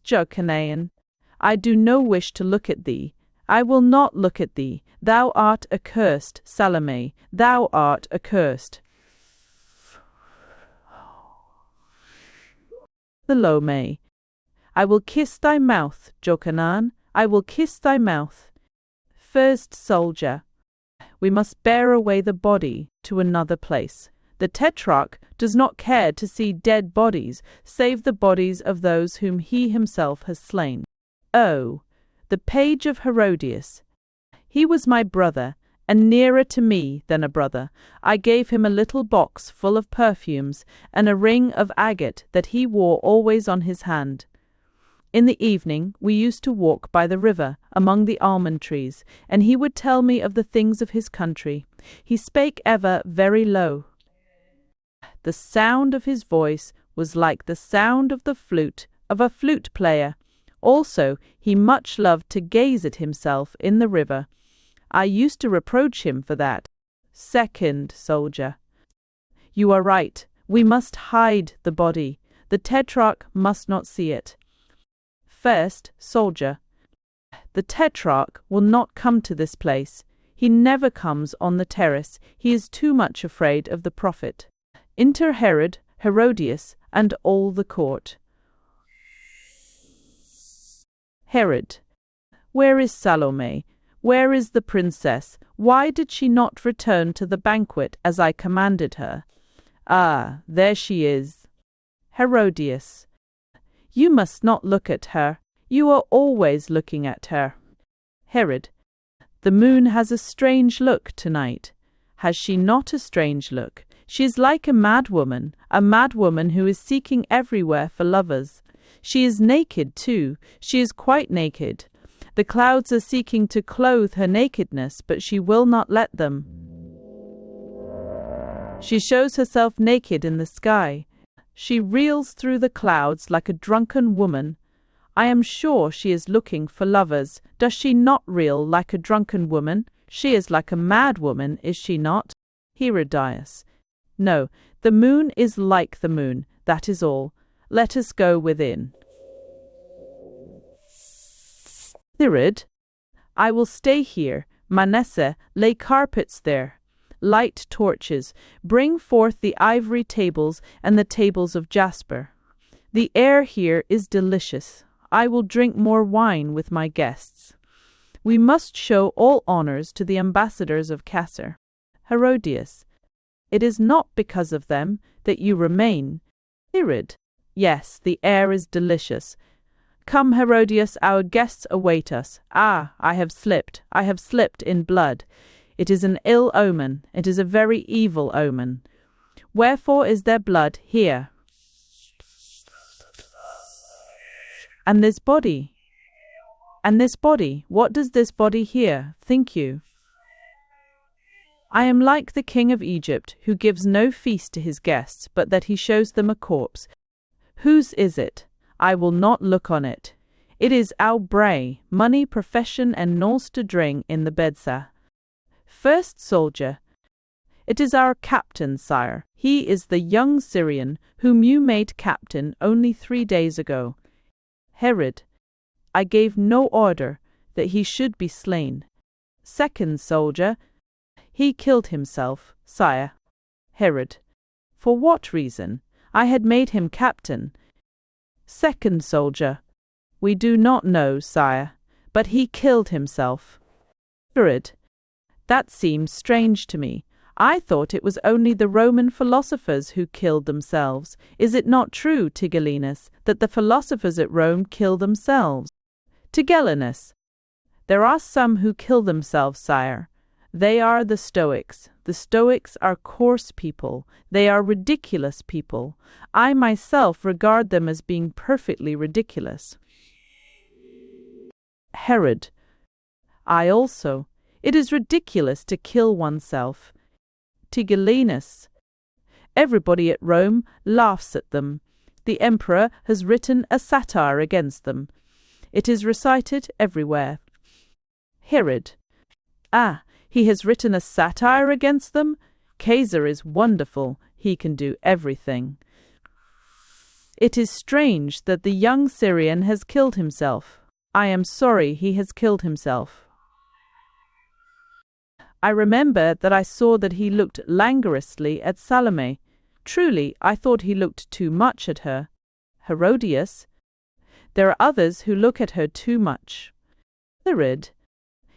Jochanaan. I do no wish to look at thee. I will not look at thee. Thou art accursed, Salomé. Thou art accursed. Salomé. I will kiss thy mouth, Jochanaan. I will kiss thy mouth. First soldier. We must bear away the body to another place. The tetrarch does not care to see dead bodies, save the bodies of those whom he himself has slain. Oh, the page of Herodias. He was my brother, and nearer to me than a brother. I gave him a little box full of perfumes, and a ring of agate that he wore always on his hand. In the evening we used to walk by the river, among the almond trees, and he would tell me of the things of his country. He spake ever very low. The sound of his voice was like the sound of the flute of a flute player. Also he much loved to gaze at himself in the river. I used to reproach him for that. Second soldier. You are right. We must hide the body. The tetrarch must not see it. First soldier. The tetrarch will not come to this place. He never comes on the terrace. He is too much afraid of the prophet. Enter Herod, Herodias, and all the court. Herod. Where is Salomé? Where is the princess? Why did she not return to the banquet as I commanded her? Ah, there she is. Herodias. You must not look at her. You are always looking at her. Herod. The moon has a strange look tonight. Has she not a strange look? She is like a madwoman who is seeking everywhere for lovers. She is naked too. She is quite naked. The clouds are seeking to clothe her nakedness, but she will not let them. She shows herself naked in the sky. She reels through the clouds like a drunken woman. I am sure she is looking for lovers. Does she not reel like a drunken woman? She is like a mad woman, is she not? Herodias. No, the moon is like the moon, that is all. Let us go within. Herod, I will stay here. Manasseh, lay carpets there. Light torches, bring forth the ivory tables and the tables of jasper. The air here is delicious. I will drink more wine with my guests. We must show all honors to the ambassadors of Casser. Herodias, it is not because of them that you remain. Herod, yes, the air is delicious. Come, Herodias, our guests await us. Ah, I have slipped in blood. It is an ill omen, it is a very evil omen. Wherefore is there blood here? And this body? What does this body here, think you? I am like the king of Egypt, who gives no feast to his guests, but that he shows them a corpse. Whose is it? I will not look on it. It is our bray, money, profession, and nose to drink in the bedsa. First soldier. It is our captain, sire. He is the young Syrian, whom you made captain only 3 days ago. Herod, I gave no order that he should be slain. Second soldier. He killed himself, sire. Herod, for what reason? I had made him captain. Second soldier. We do not know, sire, but he killed himself. Herod, that seems strange to me. I thought it was only the Roman philosophers who killed themselves. Is it not true, Tigellinus, that the philosophers at Rome kill themselves? Tigellinus, there are some who kill themselves, sire. They are the Stoics. The Stoics are coarse people. They are ridiculous people. I myself regard them as being perfectly ridiculous. Herod, I also. It is ridiculous to kill oneself. Tigellinus, everybody at Rome laughs at them. The emperor has written a satire against them. It is recited everywhere. Herod, ah, he has written a satire against them? Caesar is wonderful. He can do everything. It is strange that the young Syrian has killed himself. I am sorry he has killed himself. I remember that I saw that he looked languorously at Salomé. Truly, I thought he looked too much at her. Herodias, there are others who look at her too much. Herod,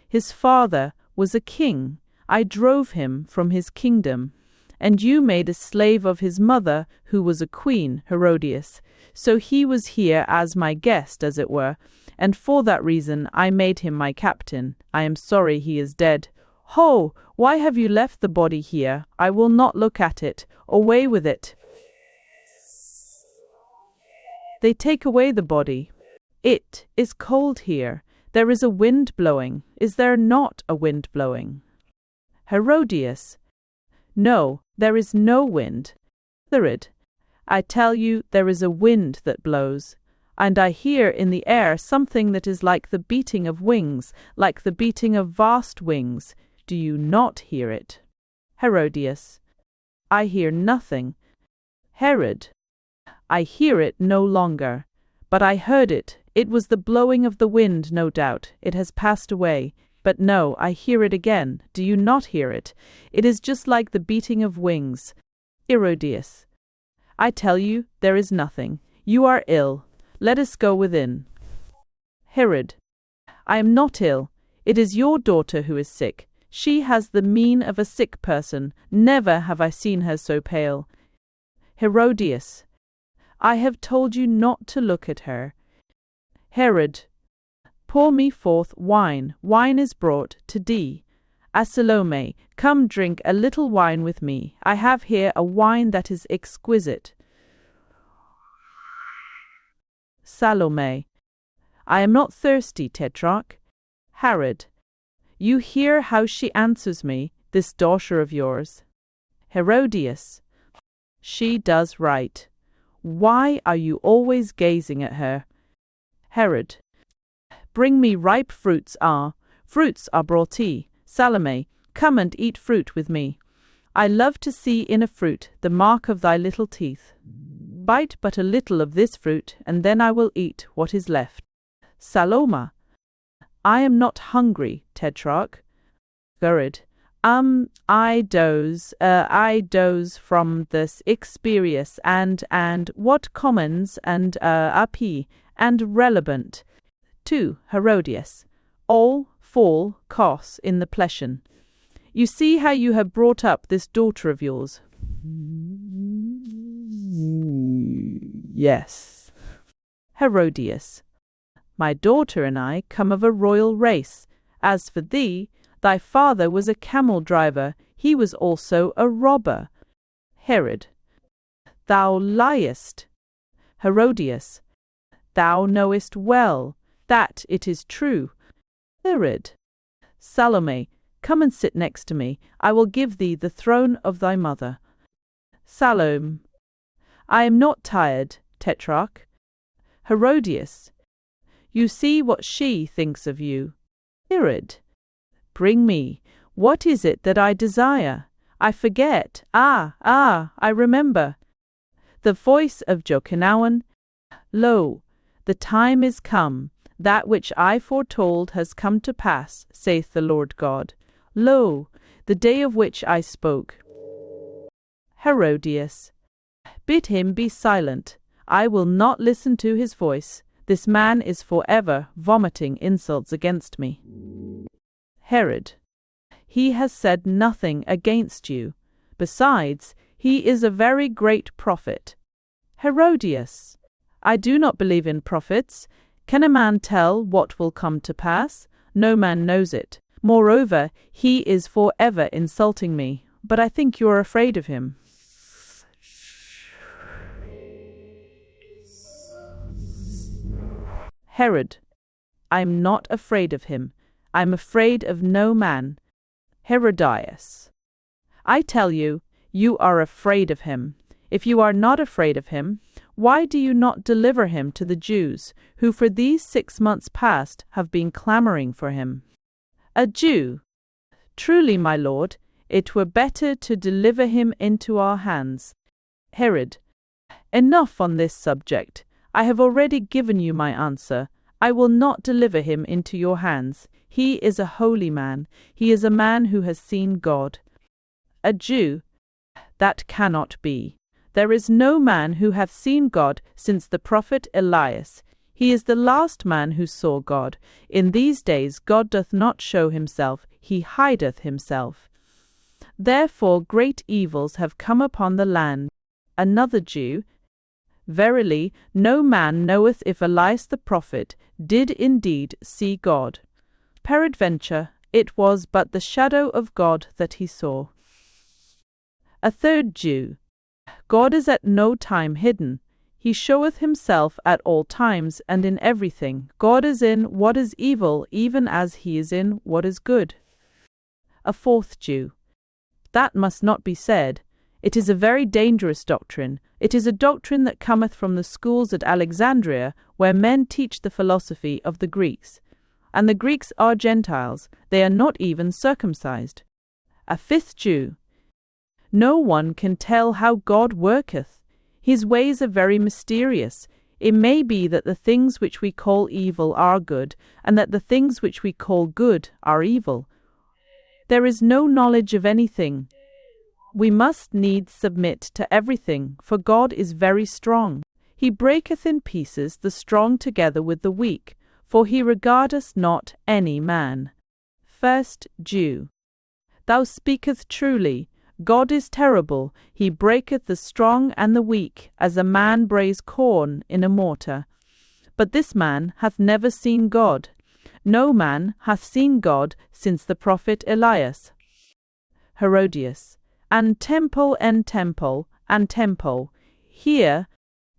his father was a king. I drove him from his kingdom. And you made a slave of his mother, who was a queen, Herodias. So he was here as my guest, as it were, and for that reason I made him my captain. I am sorry he is dead. Ho! Why have you left the body here? I will not look at it. Away with it. They take away the body. It is cold here. There is a wind blowing. Is there not a wind blowing? Herodias, no, there is no wind. Herod, I tell you there is a wind that blows, and I hear in the air something that is like the beating of wings, like the beating of vast wings. Do you not hear it? Herodias, I hear nothing. Herod, I hear it no longer, but I heard it. It was the blowing of the wind, no doubt. It has passed away. But no, I hear it again. Do you not hear it? It is just like the beating of wings. Herodias, I tell you, there is nothing. You are ill. Let us go within. Herod, I am not ill. It is your daughter who is sick. She has the mien of a sick person. Never have I seen her so pale. Herodias, I have told you not to look at her. Herod, pour me forth wine. Wine is brought to thee. Salomé, come drink a little wine with me. I have here a wine that is exquisite. Salomé, I am not thirsty, Tetrarch. Herod, you hear how she answers me, this daughter of yours. Herodias, she does right. Why are you always gazing at her? Herod, bring me ripe fruits. Fruits are brought. Salomé, come and eat fruit with me. I love to see in a fruit the mark of thy little teeth. Bite but a little of this fruit, and then I will eat what is left. Salomé. I am not hungry, Tetrarch. Gurrid. I doze from this experience and what commons and api and relevant. 2. Herodias. All fall costs in the pleasure. You see how you have brought up this daughter of yours. Yes. Herodias. My daughter and I come of a royal race. As for thee, thy father was a camel driver, he was also a robber. Herod. Thou liest. Herodias. Thou knowest well that it is true. Herod. Salomé, come and sit next to me. I will give thee the throne of thy mother. Salome. I am not tired, Tetrarch. Herodias. You see what she thinks of you. Herod. Bring me. What is it that I desire? I forget. I remember. The voice of Jokanawan. Lo, the time is come. That which I foretold has come to pass, saith the Lord God. Lo, the day of which I spoke. Herodias. Bid him be silent. I will not listen to his voice. This man is forever vomiting insults against me. Herod. He has said nothing against you. Besides, he is a very great prophet. Herodias. I do not believe in prophets. Can a man tell what will come to pass? No man knows it. Moreover, he is forever insulting me, but I think you are afraid of him. Herod. I am not afraid of him. I am afraid of no man. Herodias. I tell you, you are afraid of him. If you are not afraid of him, why do you not deliver him to the Jews, who for these 6 months past have been clamoring for him? A Jew. Truly, my lord, it were better to deliver him into our hands. Herod. Enough on this subject. I have already given you my answer. I will not deliver him into your hands. He is a holy man. He is a man who has seen God. A Jew. That cannot be. There is no man who hath seen God since the prophet Elias. He is the last man who saw God. In these days God doth not show himself, he hideth himself. Therefore great evils have come upon the land. Another Jew. Verily, no man knoweth if Elias the prophet did indeed see God. Peradventure, it was but the shadow of God that he saw. A third Jew. God is at no time hidden. He showeth himself at all times and in everything. God is in what is evil, even as he is in what is good. A fourth Jew. That must not be said. It is a very dangerous doctrine. It is a doctrine that cometh from the schools at Alexandria, where men teach the philosophy of the Greeks. And the Greeks are Gentiles. They are not even circumcised. A fifth Jew. No one can tell how God worketh. His ways are very mysterious. It may be that the things which we call evil are good, and that the things which we call good are evil. There is no knowledge of anything. We must needs submit to everything, for God is very strong. He breaketh in pieces the strong together with the weak, for he regardeth not any man. First Jew. Thou speakest truly. God is terrible. He breaketh the strong and the weak, as a man brays corn in a mortar. But this man hath never seen God. No man hath seen God since the prophet Elias. Herodias. And temple, here,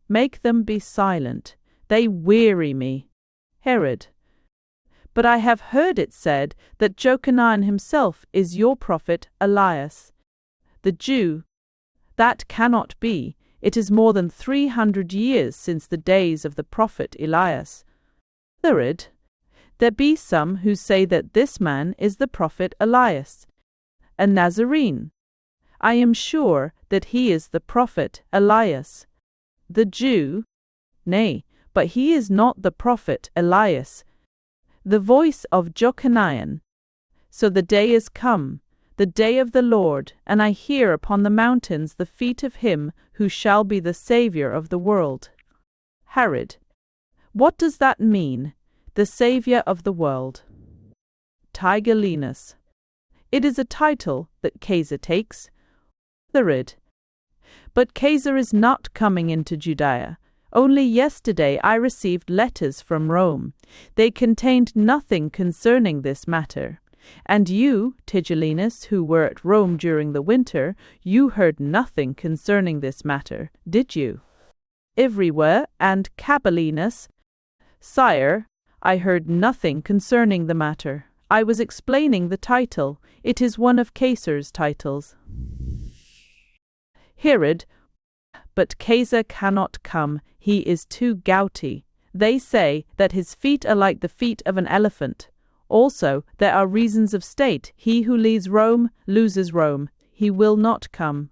make them be silent. They weary me. Herod. But I have heard it said that Jokanawan himself is your prophet Elias. The Jew. That cannot be. It is more than 300 years since the days of the prophet Elias. Herod. There be some who say that this man is the prophet Elias, a Nazarene. I am sure that he is the prophet Elias. The Jew, Nay, but he is not the prophet Elias. The voice of Joconiah. So the day is come, the day of the Lord, and I hear upon the mountains the feet of him who shall be the Saviour of the world. Herod. What does that mean, the Saviour of the world? Tigellinus. It is a title that Caesar takes. Herod. But Caesar is not coming into Judea. Only yesterday I received letters from Rome. They contained nothing concerning this matter. And you, Tigellinus, who were at Rome during the winter, you heard nothing concerning this matter, did you? Everywhere, and Caballinus. Sire, I heard nothing concerning the matter. I was explaining the title. It is one of Caesar's titles. Herod. But Caesar cannot come. He is too gouty. They say that his feet are like the feet of an elephant. Also, there are reasons of state. He who leaves Rome loses Rome. He will not come.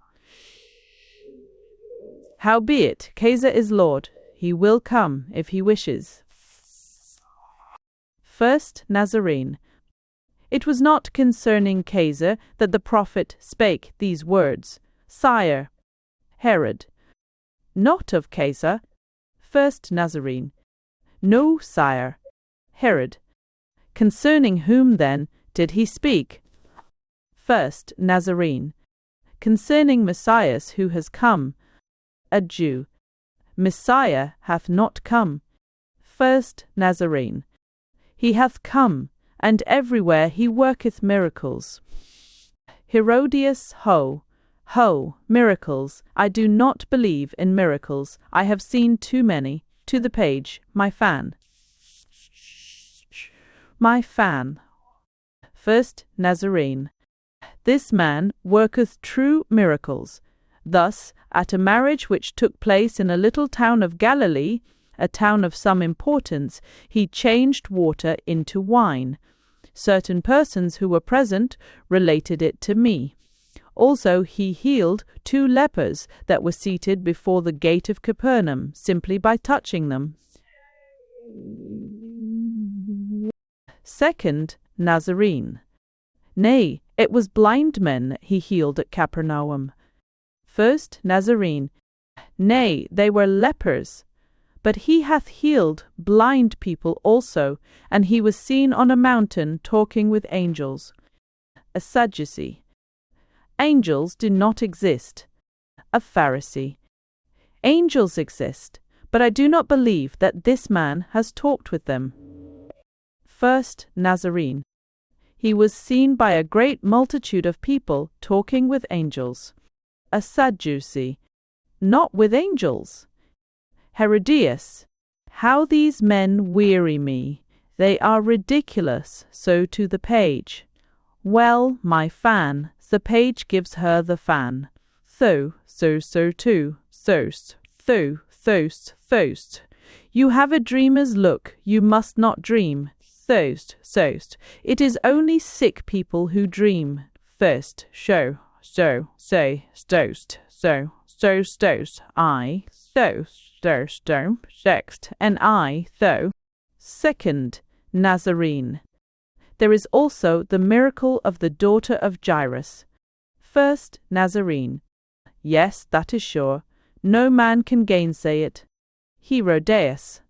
Howbeit, Caesar is Lord. He will come if he wishes. First Nazarene. It was not concerning Caesar that the prophet spake these words. Sire. Herod. Not of Caesar. First Nazarene. No, sire. Herod. Concerning whom, then, did he speak? First Nazarene. Concerning Messias who has come. A Jew. Messiah hath not come. First Nazarene. He hath come, and everywhere he worketh miracles. Herodias ho. Ho, miracles. I do not believe in miracles. I have seen too many. To the page, my fan. My fan. First Nazarene. This man worketh true miracles. Thus, at a marriage which took place in a little town of Galilee, a town of some importance, he changed water into wine. Certain persons who were present related it to me. Also he healed 2 lepers that were seated before the gate of Capernaum, simply by touching them. Second Nazarene. Nay, it was blind men he healed at Capernaum. First Nazarene. Nay, they were lepers. But he hath healed blind people also, and he was seen on a mountain talking with angels. A Sadducee. Angels do not exist. A Pharisee. Angels exist, but I do not believe that this man has talked with them. First Nazarene. He was seen by a great multitude of people talking with angels. A Sadducee. Not with angels. Herodias. How these men weary me. They are ridiculous, so to the page. Well, my fan, the page gives her the fan. So too, sost, thost. You have a dreamer's look, you must not dream. Sost. It is only sick people who dream. First, show, say, stost, I, sext, and I, though. Second Nazarene. There is also the miracle of the daughter of Jairus. First Nazarene. Yes, that is sure. No man can gainsay it. Herodias.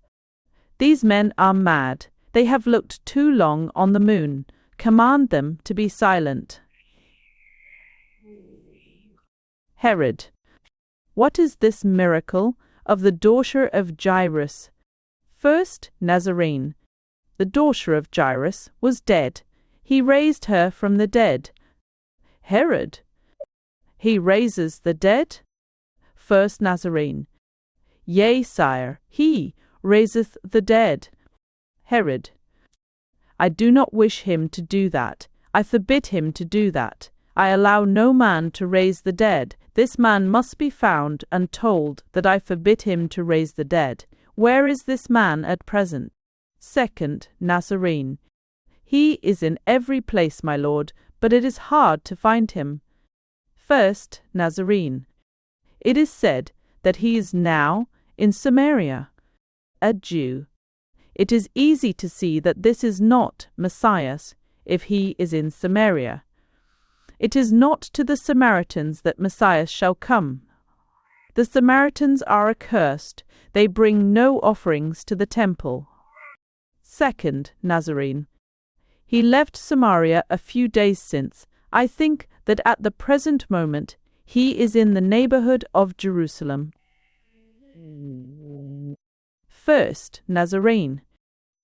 These men are mad. They have looked too long on the moon. Command them to be silent. Herod. What is this miracle of the daughter of Jairus? First Nazarene. The daughter of Jairus was dead. He raised her from the dead. Herod. He raises the dead? First Nazarene. Yea, sire, he raiseth the dead. Herod. I do not wish him to do that. I forbid him to do that. I allow no man to raise the dead. This man must be found and told that I forbid him to raise the dead. Where is this man at present? Second Nazarene. He is in every place, my lord, but it is hard to find him. First Nazarene. It is said that he is now in Samaria, a Jew. It is easy to see that this is not Messiah if he is in Samaria. It is not to the Samaritans that Messiah shall come. The Samaritans are accursed. They bring no offerings to the temple. Second Nazarene. He left Samaria a few days since. I think that at the present moment he is in the neighborhood of Jerusalem. First Nazarene.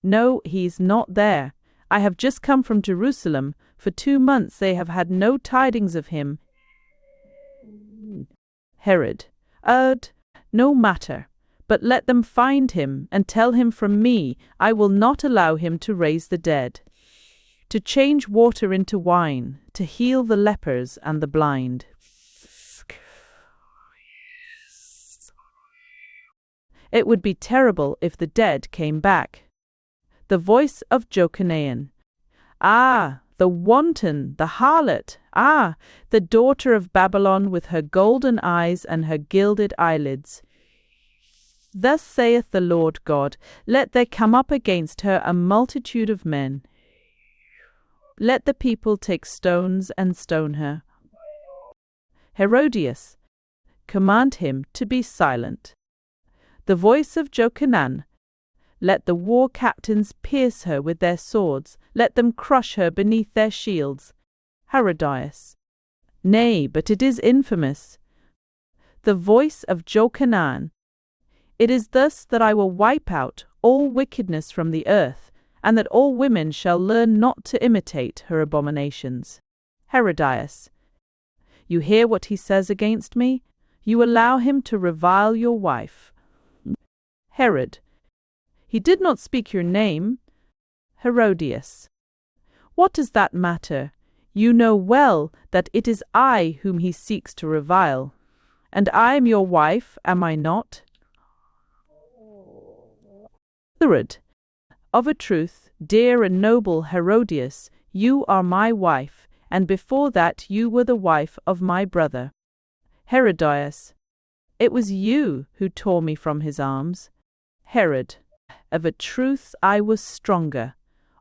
No, he's not there. I have just come from Jerusalem. For 2 months they have had no tidings of him. Herod. No matter, but let them find him, and tell him from me, I will not allow him to raise the dead, to change water into wine, to heal the lepers and the blind. It would be terrible if the dead came back. The voice of Jochanan. Ah, the wanton, the harlot, ah, the daughter of Babylon with her golden eyes and her gilded eyelids. Thus saith the Lord God, let there come up against her a multitude of men. Let the people take stones and stone her. Herodias, command him to be silent. The voice of Jochanan. Let the war captains pierce her with their swords. Let them crush her beneath their shields. Herodias. Nay, but it is infamous. The voice of Jochanan. It is thus that I will wipe out all wickedness from the earth, and that all women shall learn not to imitate her abominations. Herodias. You hear what he says against me? You allow him to revile your wife. Herod. He did not speak your name. Herodias. What does that matter? You know well that it is I whom he seeks to revile. And I am your wife, am I not? Third. Of a truth, dear and noble Herodias, you are my wife, and before that you were the wife of my brother. Herodias. It was you who tore me from his arms. Herod. Of a truth I was stronger.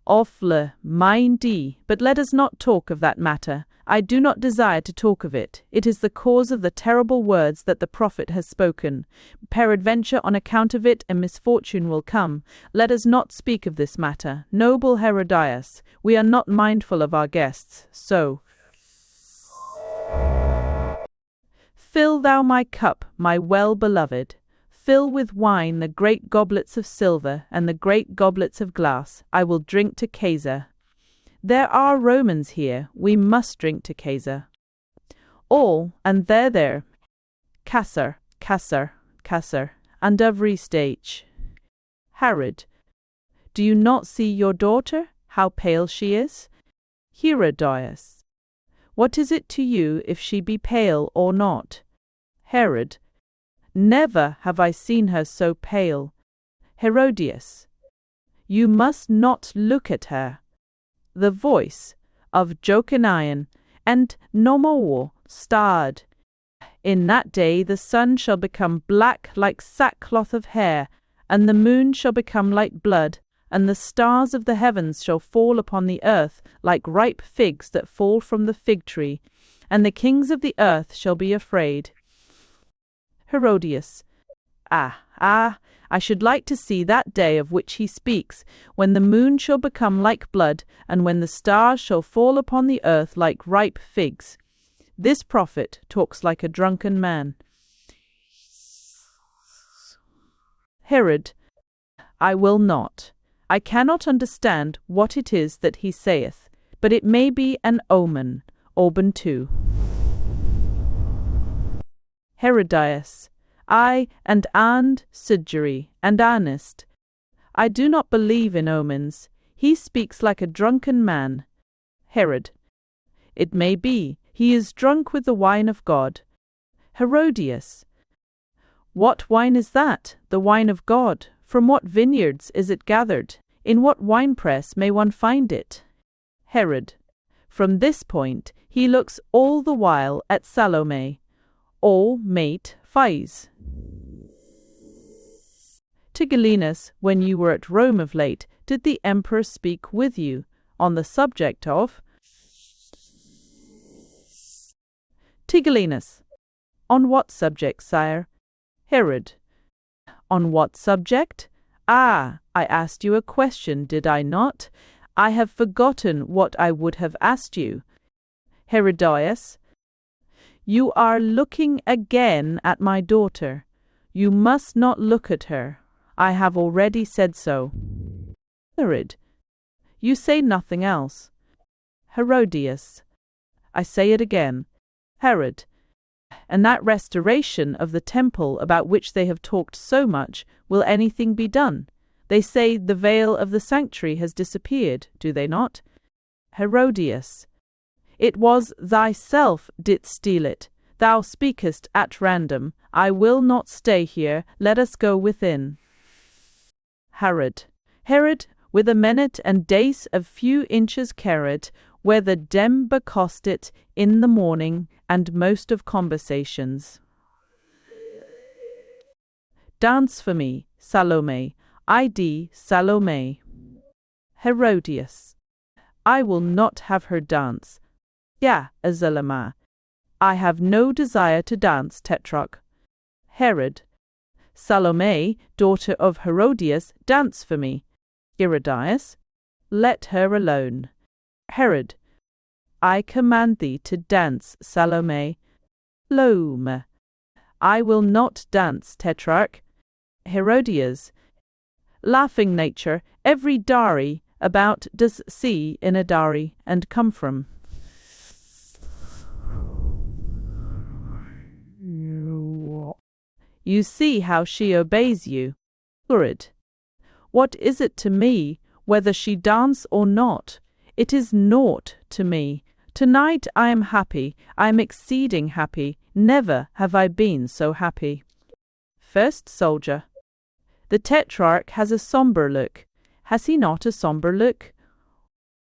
Offle, mind thee, but let us not talk of that matter. I do not desire to talk of it. It is the cause of the terrible words that the prophet has spoken. Peradventure on account of it a misfortune will come. Let us not speak of this matter. Noble Herodias, we are not mindful of our guests, so. Fill thou my cup, my well-beloved. Fill with wine the great goblets of silver and the great goblets of glass. I will drink to Caesar. There are Romans here. We must drink to Caesar. All, and there. Caesar, and every stage. Herod. Do you not see your daughter, how pale she is? Herodias. What is it to you if she be pale or not? Herod. Never have I seen her so pale. Herodias. You must not look at her. The voice of Jochanan and Nomoor starred. In that day the sun shall become black like sackcloth of hair, and the moon shall become like blood, and the stars of the heavens shall fall upon the earth like ripe figs that fall from the fig tree, and the kings of the earth shall be afraid. Herodias. I should like to see that day of which he speaks, when the moon shall become like blood, and when the stars shall fall upon the earth like ripe figs. This prophet talks like a drunken man. Herod. I will not. I cannot understand what it is that he saith, but it may be an omen. Oben 2. Herodias. And Sidgeri, and honest. I do not believe in omens. He speaks like a drunken man. Herod. It may be. He is drunk with the wine of God. Herodias. What wine is that? The wine of God. From what vineyards is it gathered? In what winepress may one find it? Herod. From this point He looks all the while at Salomé. All mate Faiz. Tigellinus, when you were at Rome of late, did the emperor speak with you on the subject of? Tigellinus. On what subject, sire? Herod. On what subject? Ah, I asked you a question, did I not? I have forgotten what I would have asked you. Herodias. You are looking again at my daughter. You must not look at her. I have already said so. Herod. You say nothing else. Herodias. I say it again. Herod. And that restoration of the temple about which they have talked so much, will anything be done? They say the veil of the sanctuary has disappeared, do they not? Herodias. It was thyself didst steal it. Thou speakest at random. I will not stay here. Let us go within. Herod. Herod, with a minute and days of few inches carried, where the dem becosted in the morning, and most of conversations. Dance for me, Salomé. ID Salomé. Herodias. I will not have her dance. Ya, Azalama. I have no desire to dance, Tetrarch. Herod. Salomé, daughter of Herodias, dance for me. Herodias. Let her alone. Herod. I command thee to dance, Salomé. Salome. I will not dance, Tetrarch. Herodias. Laughing nature, every dowry about does see in a dowry and come from. You see how she obeys you. Herod. What is it to me whether she dance or not? It is naught to me. Tonight I am happy. I am exceeding happy. Never have I been so happy. First soldier. The Tetrarch has a sombre look. Has he not a sombre look?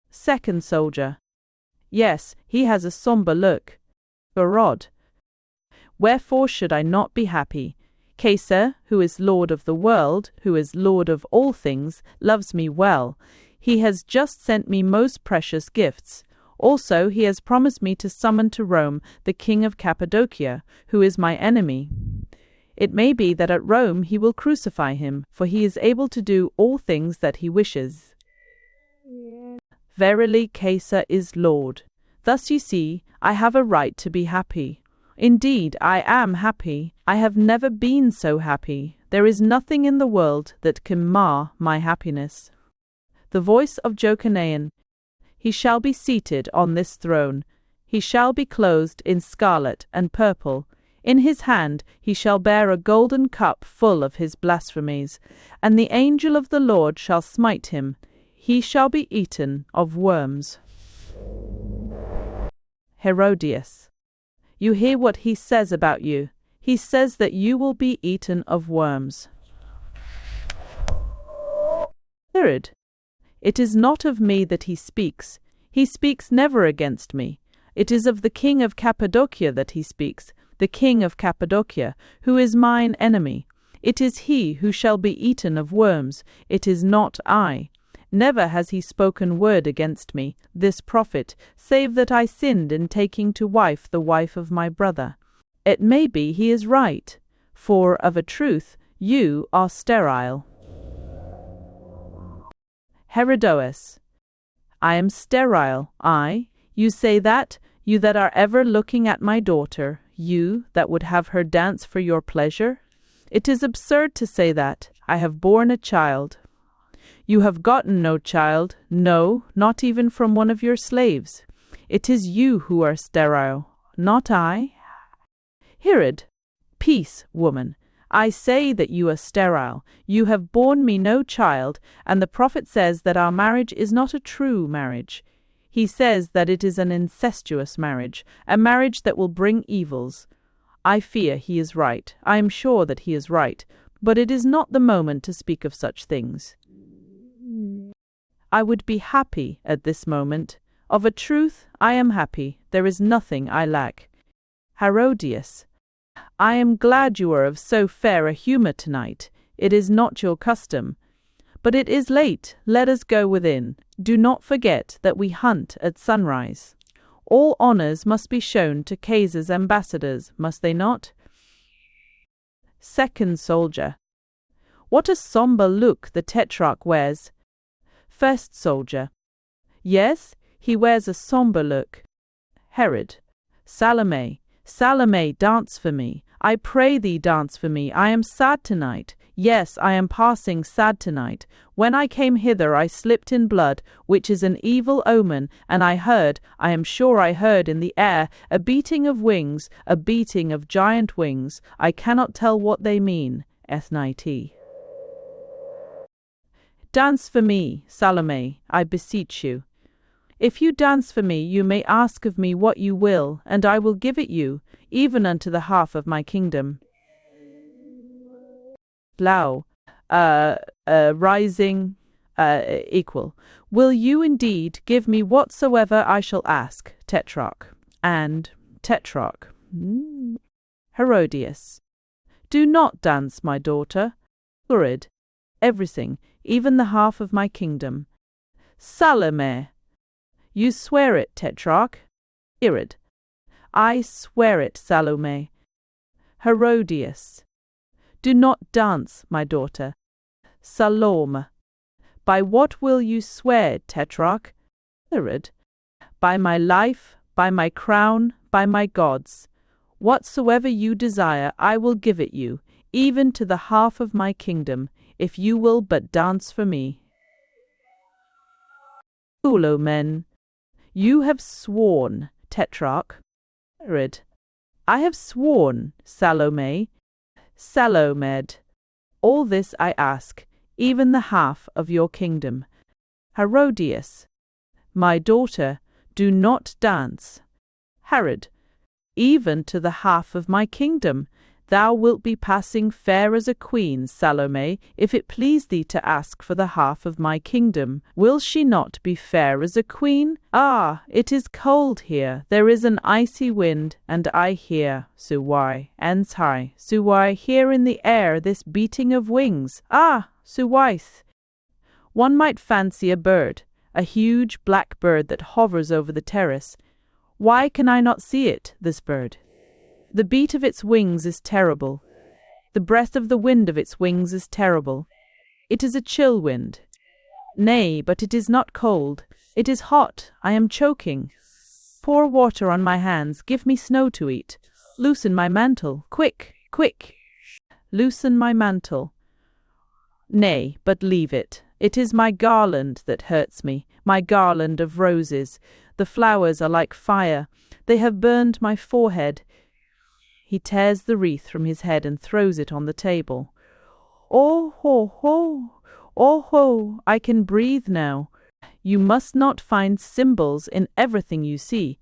Second soldier. Yes, he has a sombre look. Herod. Wherefore should I not be happy? Caesar, who is Lord of the world, who is Lord of all things, loves me well. He has just sent me most precious gifts. Also he has promised me to summon to Rome the king of Cappadocia, who is my enemy. It may be that at Rome he will crucify him, for he is able to do all things that he wishes. Verily Caesar is Lord. Thus you see, I have a right to be happy. Indeed, I am happy. I have never been so happy. There is nothing in the world that can mar my happiness. The voice of Jochanaean. He shall be seated on this throne. He shall be clothed in scarlet and purple. In his hand he shall bear a golden cup full of his blasphemies, and the angel of the Lord shall smite him. He shall be eaten of worms. Herodias. You hear what he says about you. He says that you will be eaten of worms. Third. It is not of me that he speaks. He speaks never against me. It is of the king of Cappadocia that he speaks, the king of Cappadocia, who is mine enemy. It is he who shall be eaten of worms. It is not I. Never has he spoken word against me, this prophet, save that I sinned in taking to wife the wife of my brother. It may be he is right, for of a truth you are sterile. Herodotus. I am sterile, I. You say that, you that are ever looking at my daughter, you that would have her dance for your pleasure? It is absurd to say that. I have borne a child. You have gotten no child, no, not even from one of your slaves. It is you who are sterile, not I. Herod. Peace, woman. I say that you are sterile. You have borne me no child, and the prophet says that our marriage is not a true marriage. He says that it is an incestuous marriage, a marriage that will bring evils. I fear he is right. I am sure that he is right, but it is not the moment to speak of such things. I would be happy at this moment, Of a truth, I am happy, there is nothing I lack. Herodias. I am glad you are of so fair a humour tonight. It is not your custom. But it is late, let us go within. Do not forget that we hunt at sunrise. All honours must be shown to Caesar's ambassadors, must they not? Second soldier. What a sombre look the Tetrarch wears. First soldier. Yes, he wears a sombre look. Herod. Salomé, Salomé, dance for me. I pray thee dance for me. I am sad tonight. Yes, I am passing sad tonight. When I came hither I slipped in blood, which is an evil omen, and I am sure I heard in the air, a beating of wings, a beating of giant wings. I cannot tell what they mean. Ethnite. Dance for me, Salomé, I beseech you. If you dance for me, you may ask of me what you will, and I will give it you, even unto the half of my kingdom. Lau, rising, equal. Will you indeed give me whatsoever I shall ask, Tetrarch? And Tetrarch. Herodias. Do not dance, my daughter. Lurid. Everything, even the half of my kingdom. Salomé. You swear it, Tetrarch. Irrid. I swear it, Salomé. Herodias. Do not dance, my daughter. Salome. By what will you swear, Tetrarch? Irrid. By my life, by my crown, by my gods. Whatsoever you desire, I will give it you, even to the half of my kingdom, if you will but dance for me. Salomé. You have sworn, Tetrarch. Herod. I have sworn, Salomé. Salomé. All this I ask, even the half of your kingdom. Herodias. My daughter, do not dance. Herod. Even to the half of my kingdom. Thou wilt be passing fair as a queen, Salomé, if it please thee to ask for the half of my kingdom. Will she not be fair as a queen? Ah, it is cold here. There is an icy wind, and I hear, Suwai, Ensai, Suwai, hear in the air this beating of wings. Ah, Suwais. One might fancy a bird, a huge black bird that hovers over the terrace. Why can I not see it, this bird? The beat of its wings is terrible. The breath of the wind of its wings is terrible. It is a chill wind. Nay, but it is not cold. It is hot. I am choking. Pour water on my hands. Give me snow to eat. Loosen my mantle. Quick, quick. Loosen my mantle. Nay, but leave it. It is my garland that hurts me, my garland of roses. The flowers are like fire. They have burned my forehead. He tears the wreath from his head and throws it on the table. Oh ho ho, oh ho, I can breathe now. You must not find symbols in everything you see.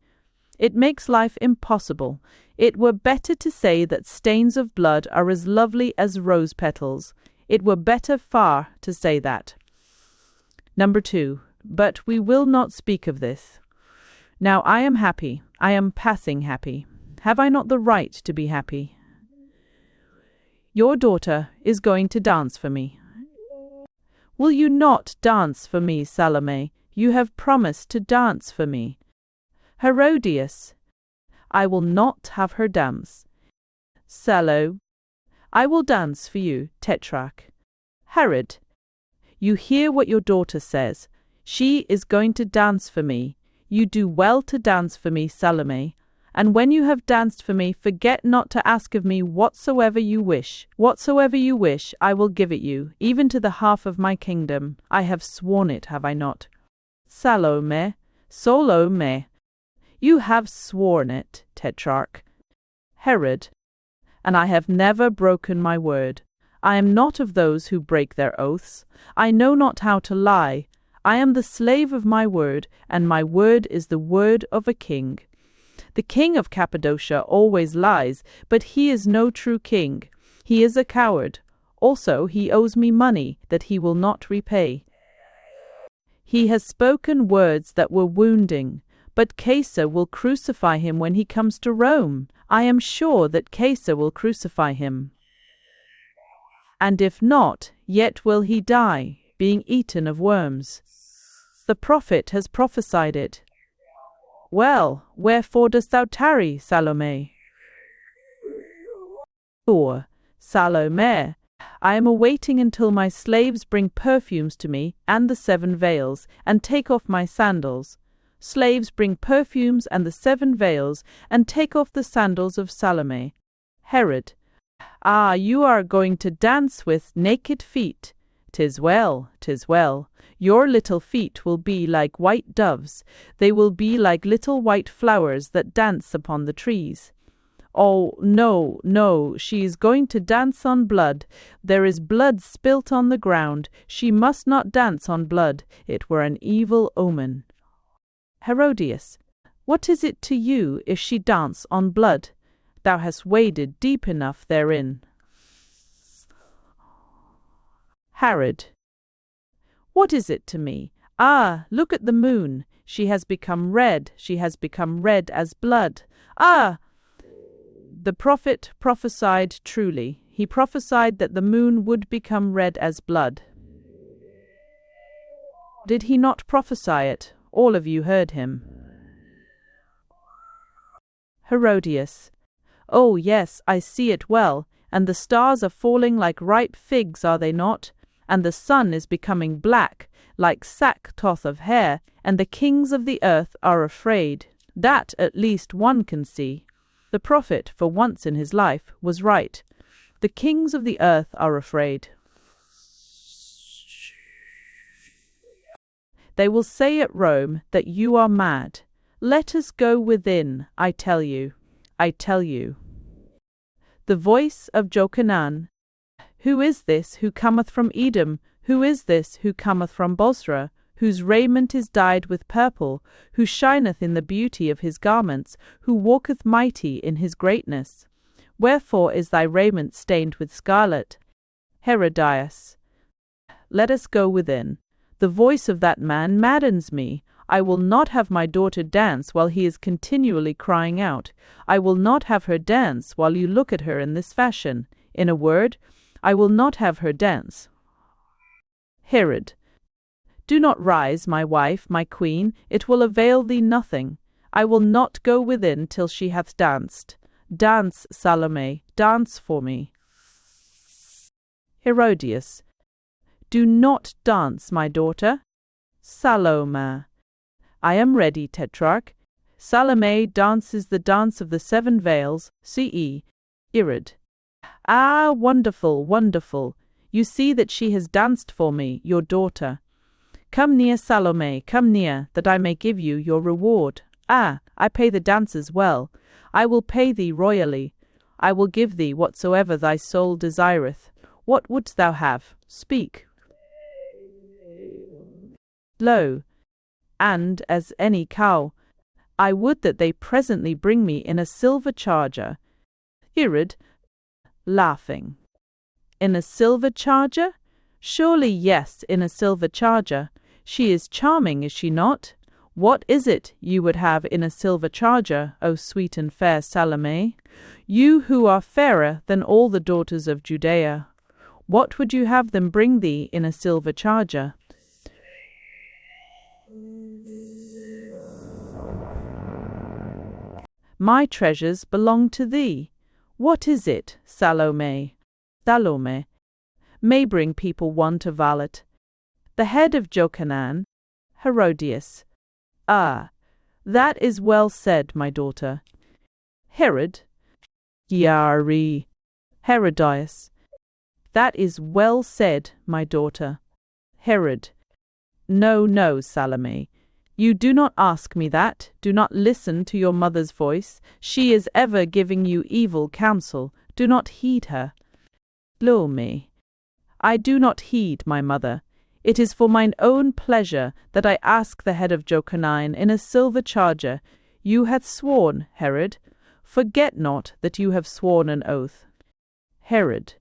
It makes life impossible. It were better to say that stains of blood are as lovely as rose petals. It were better far to say that. Number 2. But we will not speak of this. Now I am happy. I am passing happy. Have I not the right to be happy? Your daughter is going to dance for me. Will you not dance for me, Salomé? You have promised to dance for me. Herodias. I will not have her dance. Salo. I will dance for you, Tetrarch. Herod. You hear what your daughter says. She is going to dance for me. You do well to dance for me, Salomé. And when you have danced for me, forget not to ask of me whatsoever you wish. Whatsoever you wish, I will give it you, even to the half of my kingdom. I have sworn it, have I not? Salomé, Salomé. You have sworn it, Tetrarch. Herod. And I have never broken my word. I am not of those who break their oaths. I know not how to lie. I am the slave of my word, and my word is the word of a king. The king of Cappadocia always lies, but he is no true king. He is a coward. Also, he owes me money that he will not repay. He has spoken words that were wounding, but Caesar will crucify him when he comes to Rome. I am sure that Caesar will crucify him. And if not, yet will he die, being eaten of worms. The prophet has prophesied it. Well, wherefore dost thou tarry, Salomé? Or, Salomé, I am awaiting until my slaves bring perfumes to me and the 7 veils, and take off my sandals. Slaves bring perfumes and the 7 veils, and take off the sandals of Salomé. Herod, ah, you are going to dance with naked feet. 'Tis well, 'tis well. Your little feet will be like white doves. They will be like little white flowers that dance upon the trees. Oh, no, no, she is going to dance on blood. There is blood spilt on the ground. She must not dance on blood. It were an evil omen. Herodias, what is it to you if she dance on blood? Thou hast waded deep enough therein. Herod, what is it to me? Ah, look at the moon. She has become red. She has become red as blood. Ah! The prophet prophesied truly. He prophesied that the moon would become red as blood. Did he not prophesy it? All of you heard him. Herodias, oh yes, I see it well, and the stars are falling like ripe figs, are they not? And the sun is becoming black, like sackcloth of hair, and the kings of the earth are afraid. That at least one can see. The prophet, for once in his life, was right. The kings of the earth are afraid. They will say at Rome that you are mad. Let us go within, I tell you. I tell you. The voice of Jochanan. Who is this who cometh from Edom? Who is this who cometh from Bosra? Whose raiment is dyed with purple, who shineth in the beauty of his garments, who walketh mighty in his greatness? Wherefore is thy raiment stained with scarlet? Herodias, let us go within. The voice of that man maddens me. I will not have my daughter dance while he is continually crying out. I will not have her dance while you look at her in this fashion. In a word, I will not have her dance. Herod, do not rise, my wife, my queen, it will avail thee nothing. I will not go within till she hath danced. Dance, Salome, dance for me. Herodias, do not dance, my daughter. Salome, I am ready, Tetrarch. Salome dances the dance of the 7 veils, ce. Irod. Ah, wonderful, wonderful. You see that she has danced for me, your daughter. Come near, Salome, come near, that I may give you your reward. Ah, I pay the dancers well. I will pay thee royally. I will give thee whatsoever thy soul desireth. What wouldst thou have? Speak. Lo, and as any cow, I would that they presently bring me in a silver charger. Irod, laughing. In a silver charger? Surely yes, in a silver charger. She is charming, is she not? What is it you would have in a silver charger, O sweet and fair Salome? You who are fairer than all the daughters of Judea. What would you have them bring thee in a silver charger? My treasures belong to thee. What is it, Salome? Salome may bring people one to valet. The head of Jochanan, Herodias. Ah, that is well said, my daughter. Herod, Yari, Herodias. That is well said, my daughter. Herod, no, no, Salome. You do not ask me that. Do not listen to your mother's voice. She is ever giving you evil counsel. Do not heed her. Salome, I do not heed my mother. It is for mine own pleasure that I ask the head of Jochanan in a silver charger. You hath sworn, Herod. Forget not that you have sworn an oath. Herod,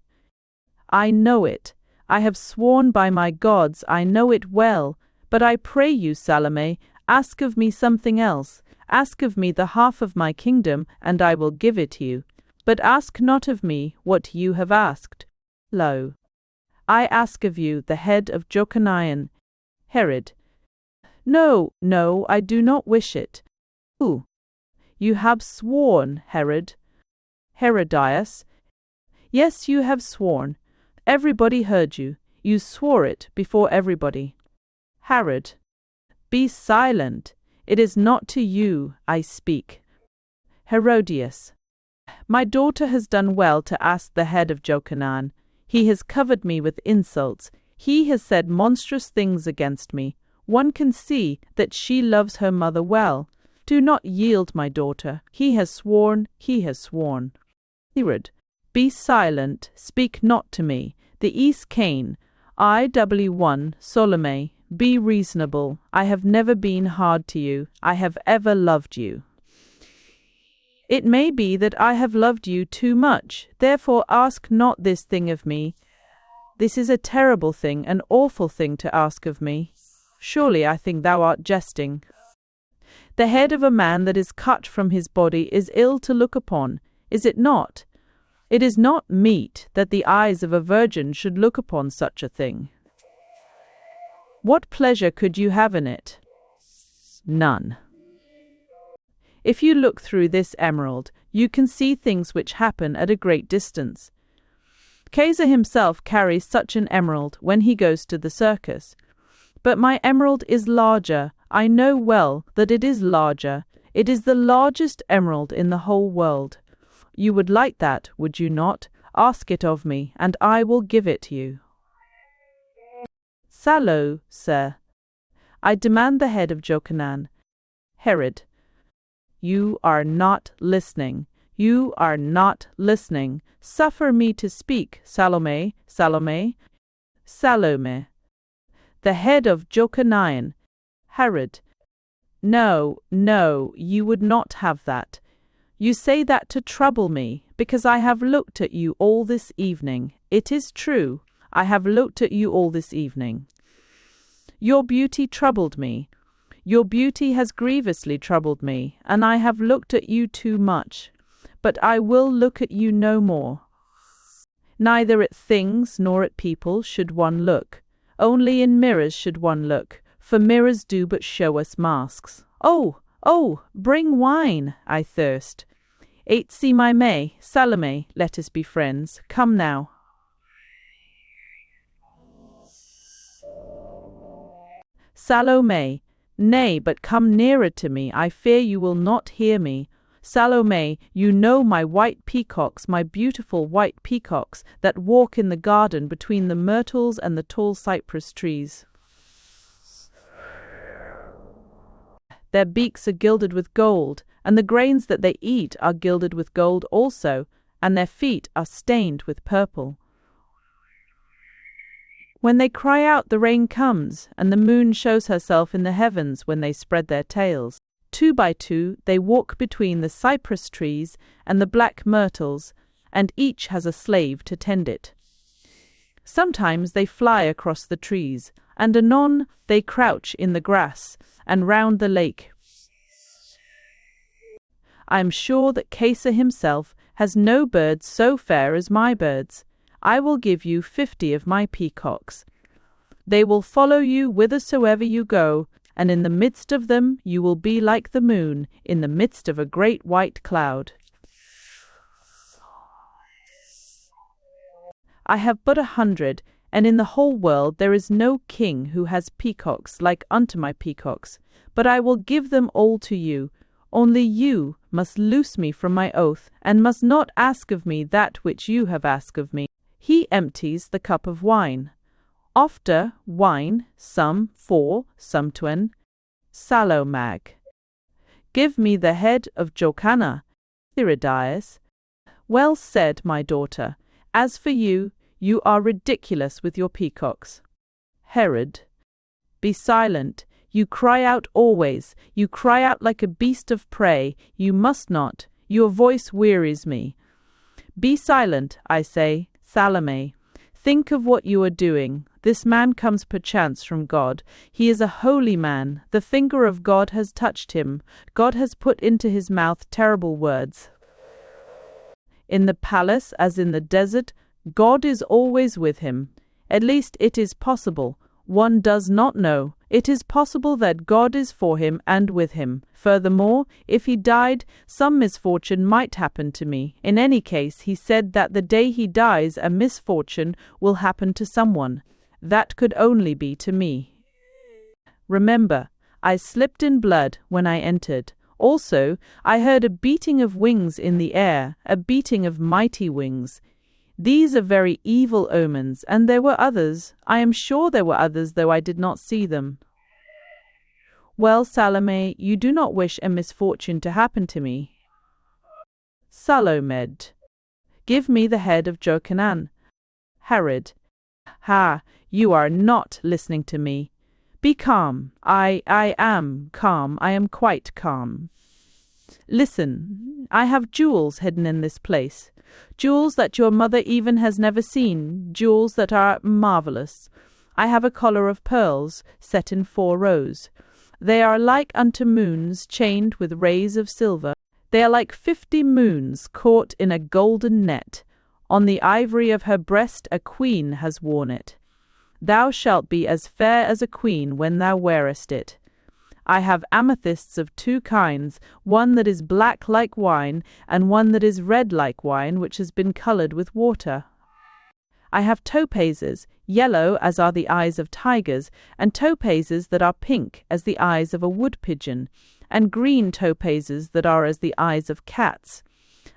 I know it. I have sworn by my gods, I know it well. But I pray you, Salomé, ask of me something else. Ask of me the half of my kingdom, and I will give it you. But ask not of me what you have asked. Lo, I ask of you the head of Jochanaan. Herod. No, no, I do not wish it. Ooh. You have sworn, Herod. Herodias. Yes, you have sworn. Everybody heard you. You swore it before everybody. Herod. Be silent. It is not to you I speak. Herodias. My daughter has done well to ask the head of Jochanaan. He has covered me with insults. He has said monstrous things against me. One can see that she loves her mother well. Do not yield, my daughter. He has sworn, he has sworn. Herod. Be silent, speak not to me. The East Cain. IW1, Salomé. Be reasonable. I have never been hard to you. I have ever loved you. It may be that I have loved you too much. Therefore ask not this thing of me. This is a terrible thing, an awful thing to ask of me. Surely I think thou art jesting. The head of a man that is cut from his body is ill to look upon, is it not? It is not meet that the eyes of a virgin should look upon such a thing. What pleasure could you have in it? None. If you look through this emerald, you can see things which happen at a great distance. Caesar himself carries such an emerald when he goes to the circus. But my emerald is larger. I know well that it is larger. It is the largest emerald in the whole world. You would like that, would you not? Ask it of me, and I will give it you. Sallo, sir. I demand the head of Jochanaan. Herod. You are not listening. You are not listening. Suffer me to speak, Salomé, Salomé. Salomé. The head of Jochanaan. Herod. No, no, you would not have that. You say that to trouble me, because I have looked at you all this evening. It is true, I have looked at you all this evening. Your beauty troubled me. Your beauty has grievously troubled me, and I have looked at you too much. But I will look at you no more. Neither at things nor at people should one look. Only in mirrors should one look, for mirrors do but show us masks. Oh, oh, bring wine, I thirst. Aitsi my May, Salomé, let us be friends. Come now. Salomé, nay, but come nearer to me. I fear you will not hear me. Salomé, you know my white peacocks, my beautiful white peacocks, that walk in the garden between the myrtles and the tall cypress trees. Their beaks are gilded with gold, and the grains that they eat are gilded with gold also, and their feet are stained with purple. When they cry out, the rain comes, and the moon shows herself in the heavens when they spread their tails. 2 by 2 they walk between the cypress trees and the black myrtles, and each has a slave to tend it. Sometimes they fly across the trees, and anon they crouch in the grass and round the lake. I am sure that Caesar himself has no birds so fair as my birds. I will give you 50 of my peacocks. They will follow you whithersoever you go, and in the midst of them you will be like the moon in the midst of a great white cloud. I have but 100, and in the whole world there is no king who has peacocks like unto my peacocks, but I will give them all to you. Only you must loose me from my oath, and must not ask of me that which you have asked of me. He empties the cup of wine. After wine, some 4, some 20. Salomag. Give me the head of Jochanaan. Herodias. Well said, my daughter. As for you, you are ridiculous with your peacocks. Herod. Be silent. You cry out always. You cry out like a beast of prey. You must not. Your voice wearies me. Be silent, I say, Salomé. Think of what you are doing. This man comes perchance from God. He is a holy man. The finger of God has touched him. God has put into his mouth terrible words. In the palace as in the desert, God is always with him. At least it is possible. One does not know. It is possible that God is for him and with him. Furthermore, if he died, some misfortune might happen to me. In any case, he said that the day he dies, a misfortune will happen to someone. That could only be to me. Remember, I slipped in blood when I entered. Also, I heard a beating of wings in the air, a beating of mighty wings. These are very evil omens, and there were others. I am sure there were others, though I did not see them. Well, Salomé, you do not wish a misfortune to happen to me. Salomé. Give me the head of Jochanan. Herod. Ha, you are not listening to me. Be calm. I am calm. I am quite calm. Listen, I have jewels hidden in this place. Jewels that your mother even has never seen. Jewels that are marvelous. I have a collar of pearls set in 4 rows. They are like unto moons chained with rays of silver. They are like 50 moons caught in a golden net. On the ivory of her breast a queen has worn it. Thou shalt be as fair as a queen when thou wearest it. I have amethysts of 2 kinds, one that is black like wine, and one that is red like wine, which has been colored with water. I have topazes, yellow as are the eyes of tigers, and topazes that are pink as the eyes of a wood pigeon, and green topazes that are as the eyes of cats.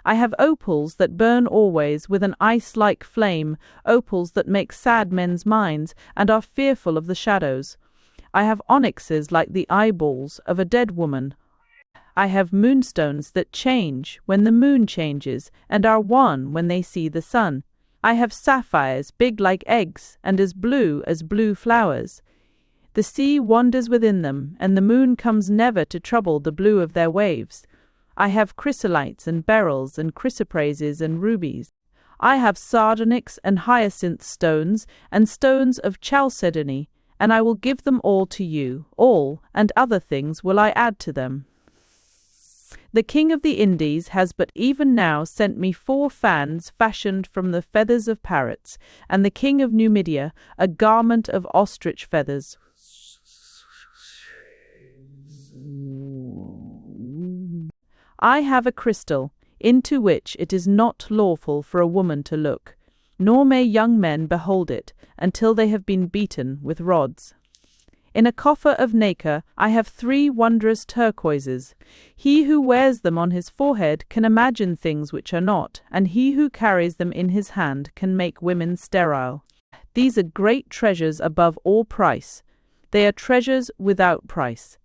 I have opals that burn always with an ice-like flame, opals that make sad men's minds, and are fearful of the shadows. I have onyxes like the eyeballs of a dead woman. I have moonstones that change when the moon changes, and are one when they see the sun. I have sapphires big like eggs, and as blue flowers. The sea wanders within them, and the moon comes never to trouble the blue of their waves. I have chrysolites and beryls and chrysoprases and rubies. I have sardonyx and hyacinth stones, and stones of chalcedony, and I will give them all to you, all, and other things will I add to them. The king of the Indies has but even now sent me 4 fans fashioned from the feathers of parrots, and the king of Numidia a garment of ostrich feathers. I have a crystal, into which it is not lawful for a woman to look, nor may young men behold it, until they have been beaten with rods. In a coffer of nacre I have 3 wondrous turquoises. He who wears them on his forehead can imagine things which are not, and he who carries them in his hand can make women sterile. These are great treasures above all price. They are treasures without price.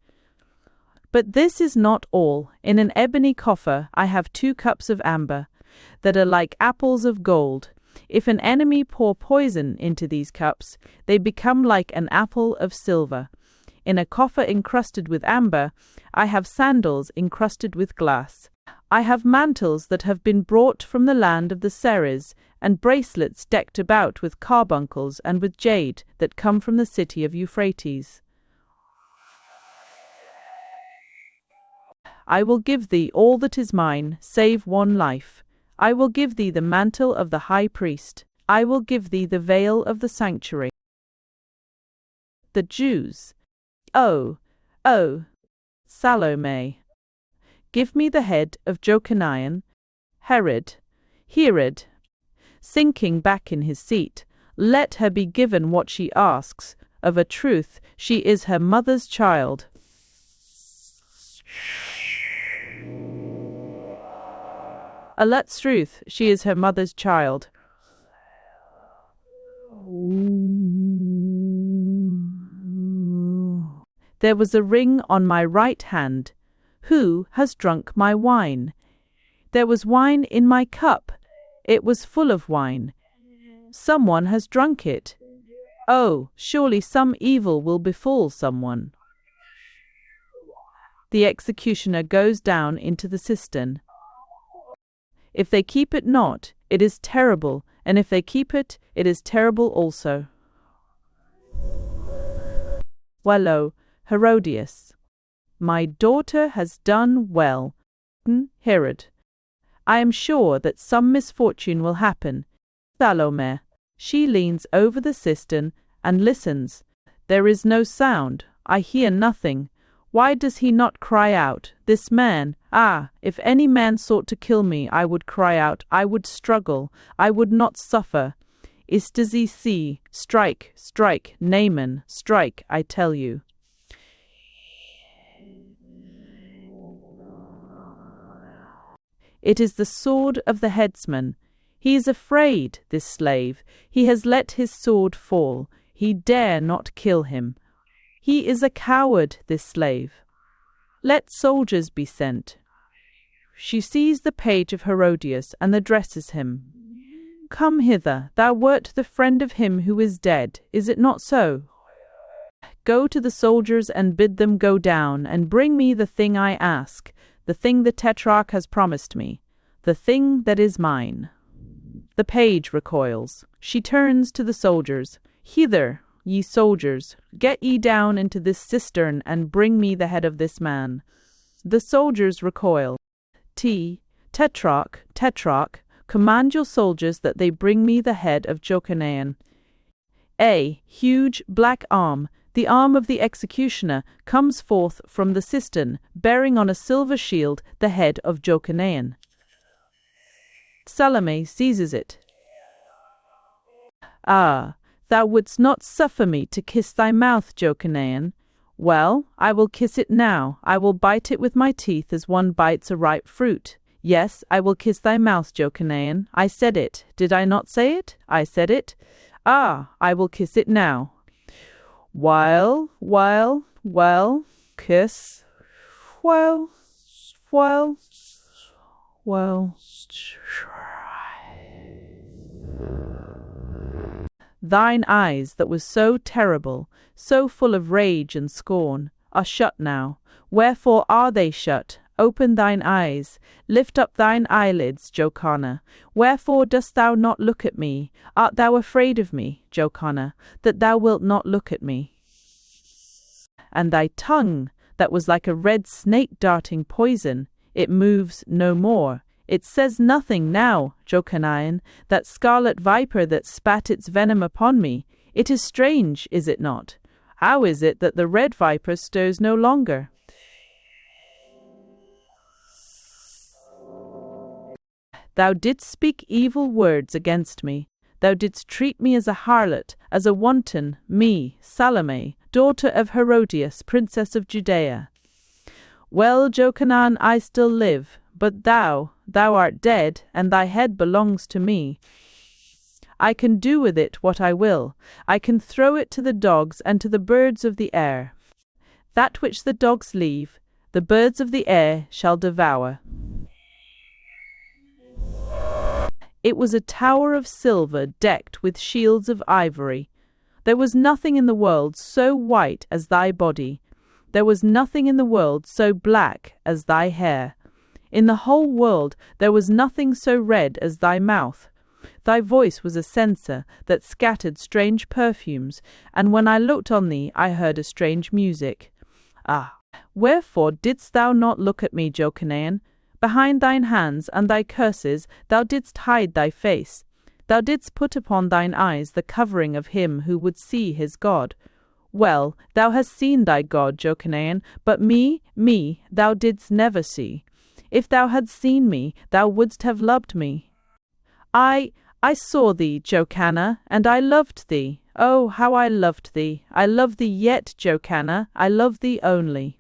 But this is not all. In an ebony coffer I have 2 cups of amber, that are like apples of gold. If an enemy pour poison into these cups, they become like an apple of silver. In a coffer encrusted with amber, I have sandals encrusted with glass. I have mantles that have been brought from the land of the Ceres, and bracelets decked about with carbuncles and with jade that come from the city of Euphrates. I will give thee all that is mine, save one life. I will give thee the mantle of the high priest. I will give thee the veil of the sanctuary. The Jews. Oh, Salomé. Give me the head of Jochanan. Herod. Sinking back in his seat, let her be given what she asks. Of a truth, she is her mother's child. Alet's truth, she is her mother's child. There was a ring on my right hand. Who has drunk my wine? There was wine in my cup. It was full of wine. Someone has drunk it. Oh, surely some evil will befall someone. The executioner goes down into the cistern. If they keep it not, it is terrible, and if they keep it, it is terrible also. Well, oh, Herodias, my daughter has done well. Herod, I am sure that some misfortune will happen. Salomé, she leans over the cistern and listens. There is no sound. I hear nothing. Why does he not cry out, this man? Ah, if any man sought to kill me, I would cry out, I would struggle, I would not suffer. Istasi, strike, strike, Naaman, strike, I tell you. It is the sword of the headsman. He is afraid, this slave. He has let his sword fall. He dare not kill him. He is a coward, this slave. Let soldiers be sent. She sees the page of Herodias and addresses him. Come hither, thou wert the friend of him who is dead, is it not so? Go to the soldiers and bid them go down, and bring me the thing I ask, the thing the tetrarch has promised me, the thing that is mine. The page recoils. She turns to the soldiers. Hither, ye soldiers, get ye down into this cistern, and bring me the head of this man. The soldiers recoil. Tetrarch, command your soldiers that they bring me the head of Jochanan. A huge black arm, the arm of the executioner, comes forth from the cistern, bearing on a silver shield the head of Jochanan. Salomé seizes it. Ah, thou wouldst not suffer me to kiss thy mouth, Jochanan. Well, I will kiss it now. I will bite it with my teeth as one bites a ripe fruit. Yes, I will kiss thy mouth, Jochanan. I said it. Did I not say it? I said it. Ah, I will kiss it now. While, kiss. While. Thine eyes that were so terrible, so full of rage and scorn, are shut now. Wherefore are they shut? Open thine eyes, lift up thine eyelids, Jochanan. Wherefore dost thou not look at me? Art thou afraid of me, Jochanan, that thou wilt not look at me? And thy tongue, that was like a red snake darting poison, it moves no more. It says nothing now, Jochanan, that scarlet viper that spat its venom upon me. It is strange, is it not? How is it that the red viper stirs no longer? Thou didst speak evil words against me. Thou didst treat me as a harlot, as a wanton, me, Salomé, daughter of Herodias, princess of Judea. Well, Jochanan, I still live, but thou art dead, and thy head belongs to me. I can do with it what I will. I can throw it to the dogs and to the birds of the air. That which the dogs leave, the birds of the air shall devour. It was a tower of silver decked with shields of ivory. There was nothing in the world so white as thy body. There was nothing in the world so black as thy hair. In the whole world there was nothing so red as thy mouth. Thy voice was a censer that scattered strange perfumes, and when I looked on thee I heard a strange music. Ah, wherefore didst thou not look at me, Jochanan? Behind thine hands and thy curses thou didst hide thy face. Thou didst put upon thine eyes the covering of him who would see his God. Well, thou hast seen thy God, Jochanan, but me, thou didst never see. If thou hadst seen me, thou wouldst have loved me. I saw thee, Jochanan, and I loved thee. Oh, how I loved thee! I love thee yet, Jochanan, I love thee only.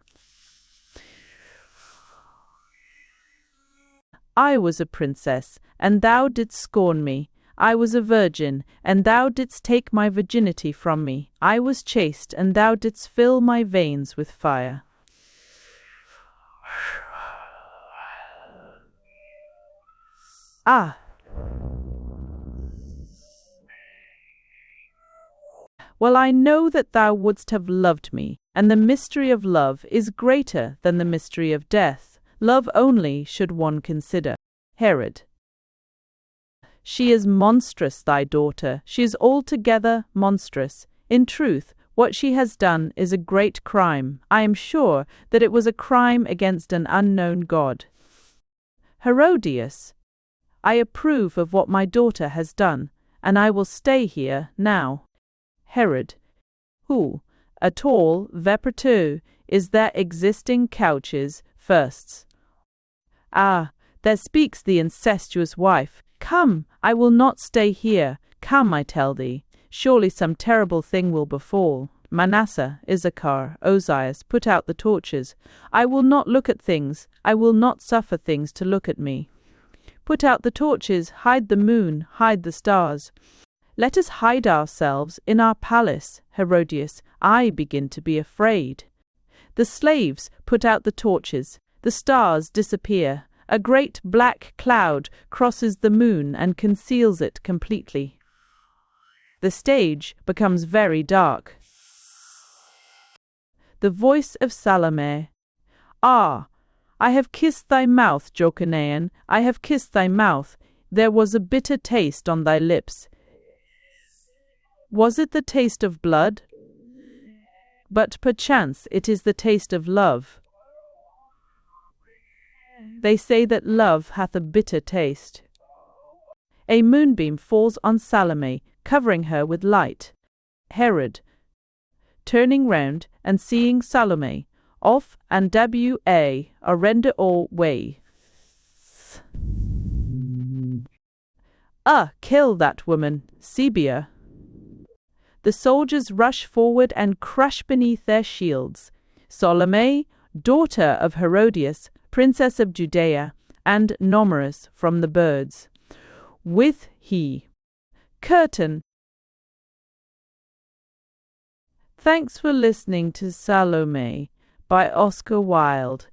I was a princess, and thou didst scorn me. I was a virgin, and thou didst take my virginity from me. I was chaste, and thou didst fill my veins with fire. Ah! Well, I know that thou wouldst have loved me, and the mystery of love is greater than the mystery of death. Love only should one consider. Herod. She is monstrous, thy daughter. She is altogether monstrous. In truth, What she has done is a great crime. I am sure that it was a crime against an unknown God. Herodias, I approve of what my daughter has done, and I will stay here now. Herod, who, at all vepertu, is there existing couches firsts? Ah, there speaks the incestuous wife. Come, I will not stay here. Come, I tell thee. Surely some terrible thing will befall. Manasseh, Issachar, Ozias, put out the torches. I will not look at things. I will not suffer things to look at me. Put out the torches, hide the moon, hide the stars. Let us hide ourselves in our palace, Herodias. I begin to be afraid. The slaves put out the torches. The stars disappear. A great black cloud crosses the moon and conceals it completely. The stage becomes very dark. The voice of Salomé. Ah, I have kissed thy mouth, Jocanean, I have kissed thy mouth. There was a bitter taste on thy lips. Was it the taste of blood? But perchance it is the taste of love. They say that love hath a bitter taste. A moonbeam falls on Salomé, covering her with light. Herod, turning round and seeing Salomé, off and a render all way. Kill that woman, Sebia. The soldiers rush forward and crush beneath their shields Salomé, daughter of Herodias, princess of Judea, and Nomerus from the birds. With he. Curtain. Thanks for listening to Salomé by Oscar Wilde.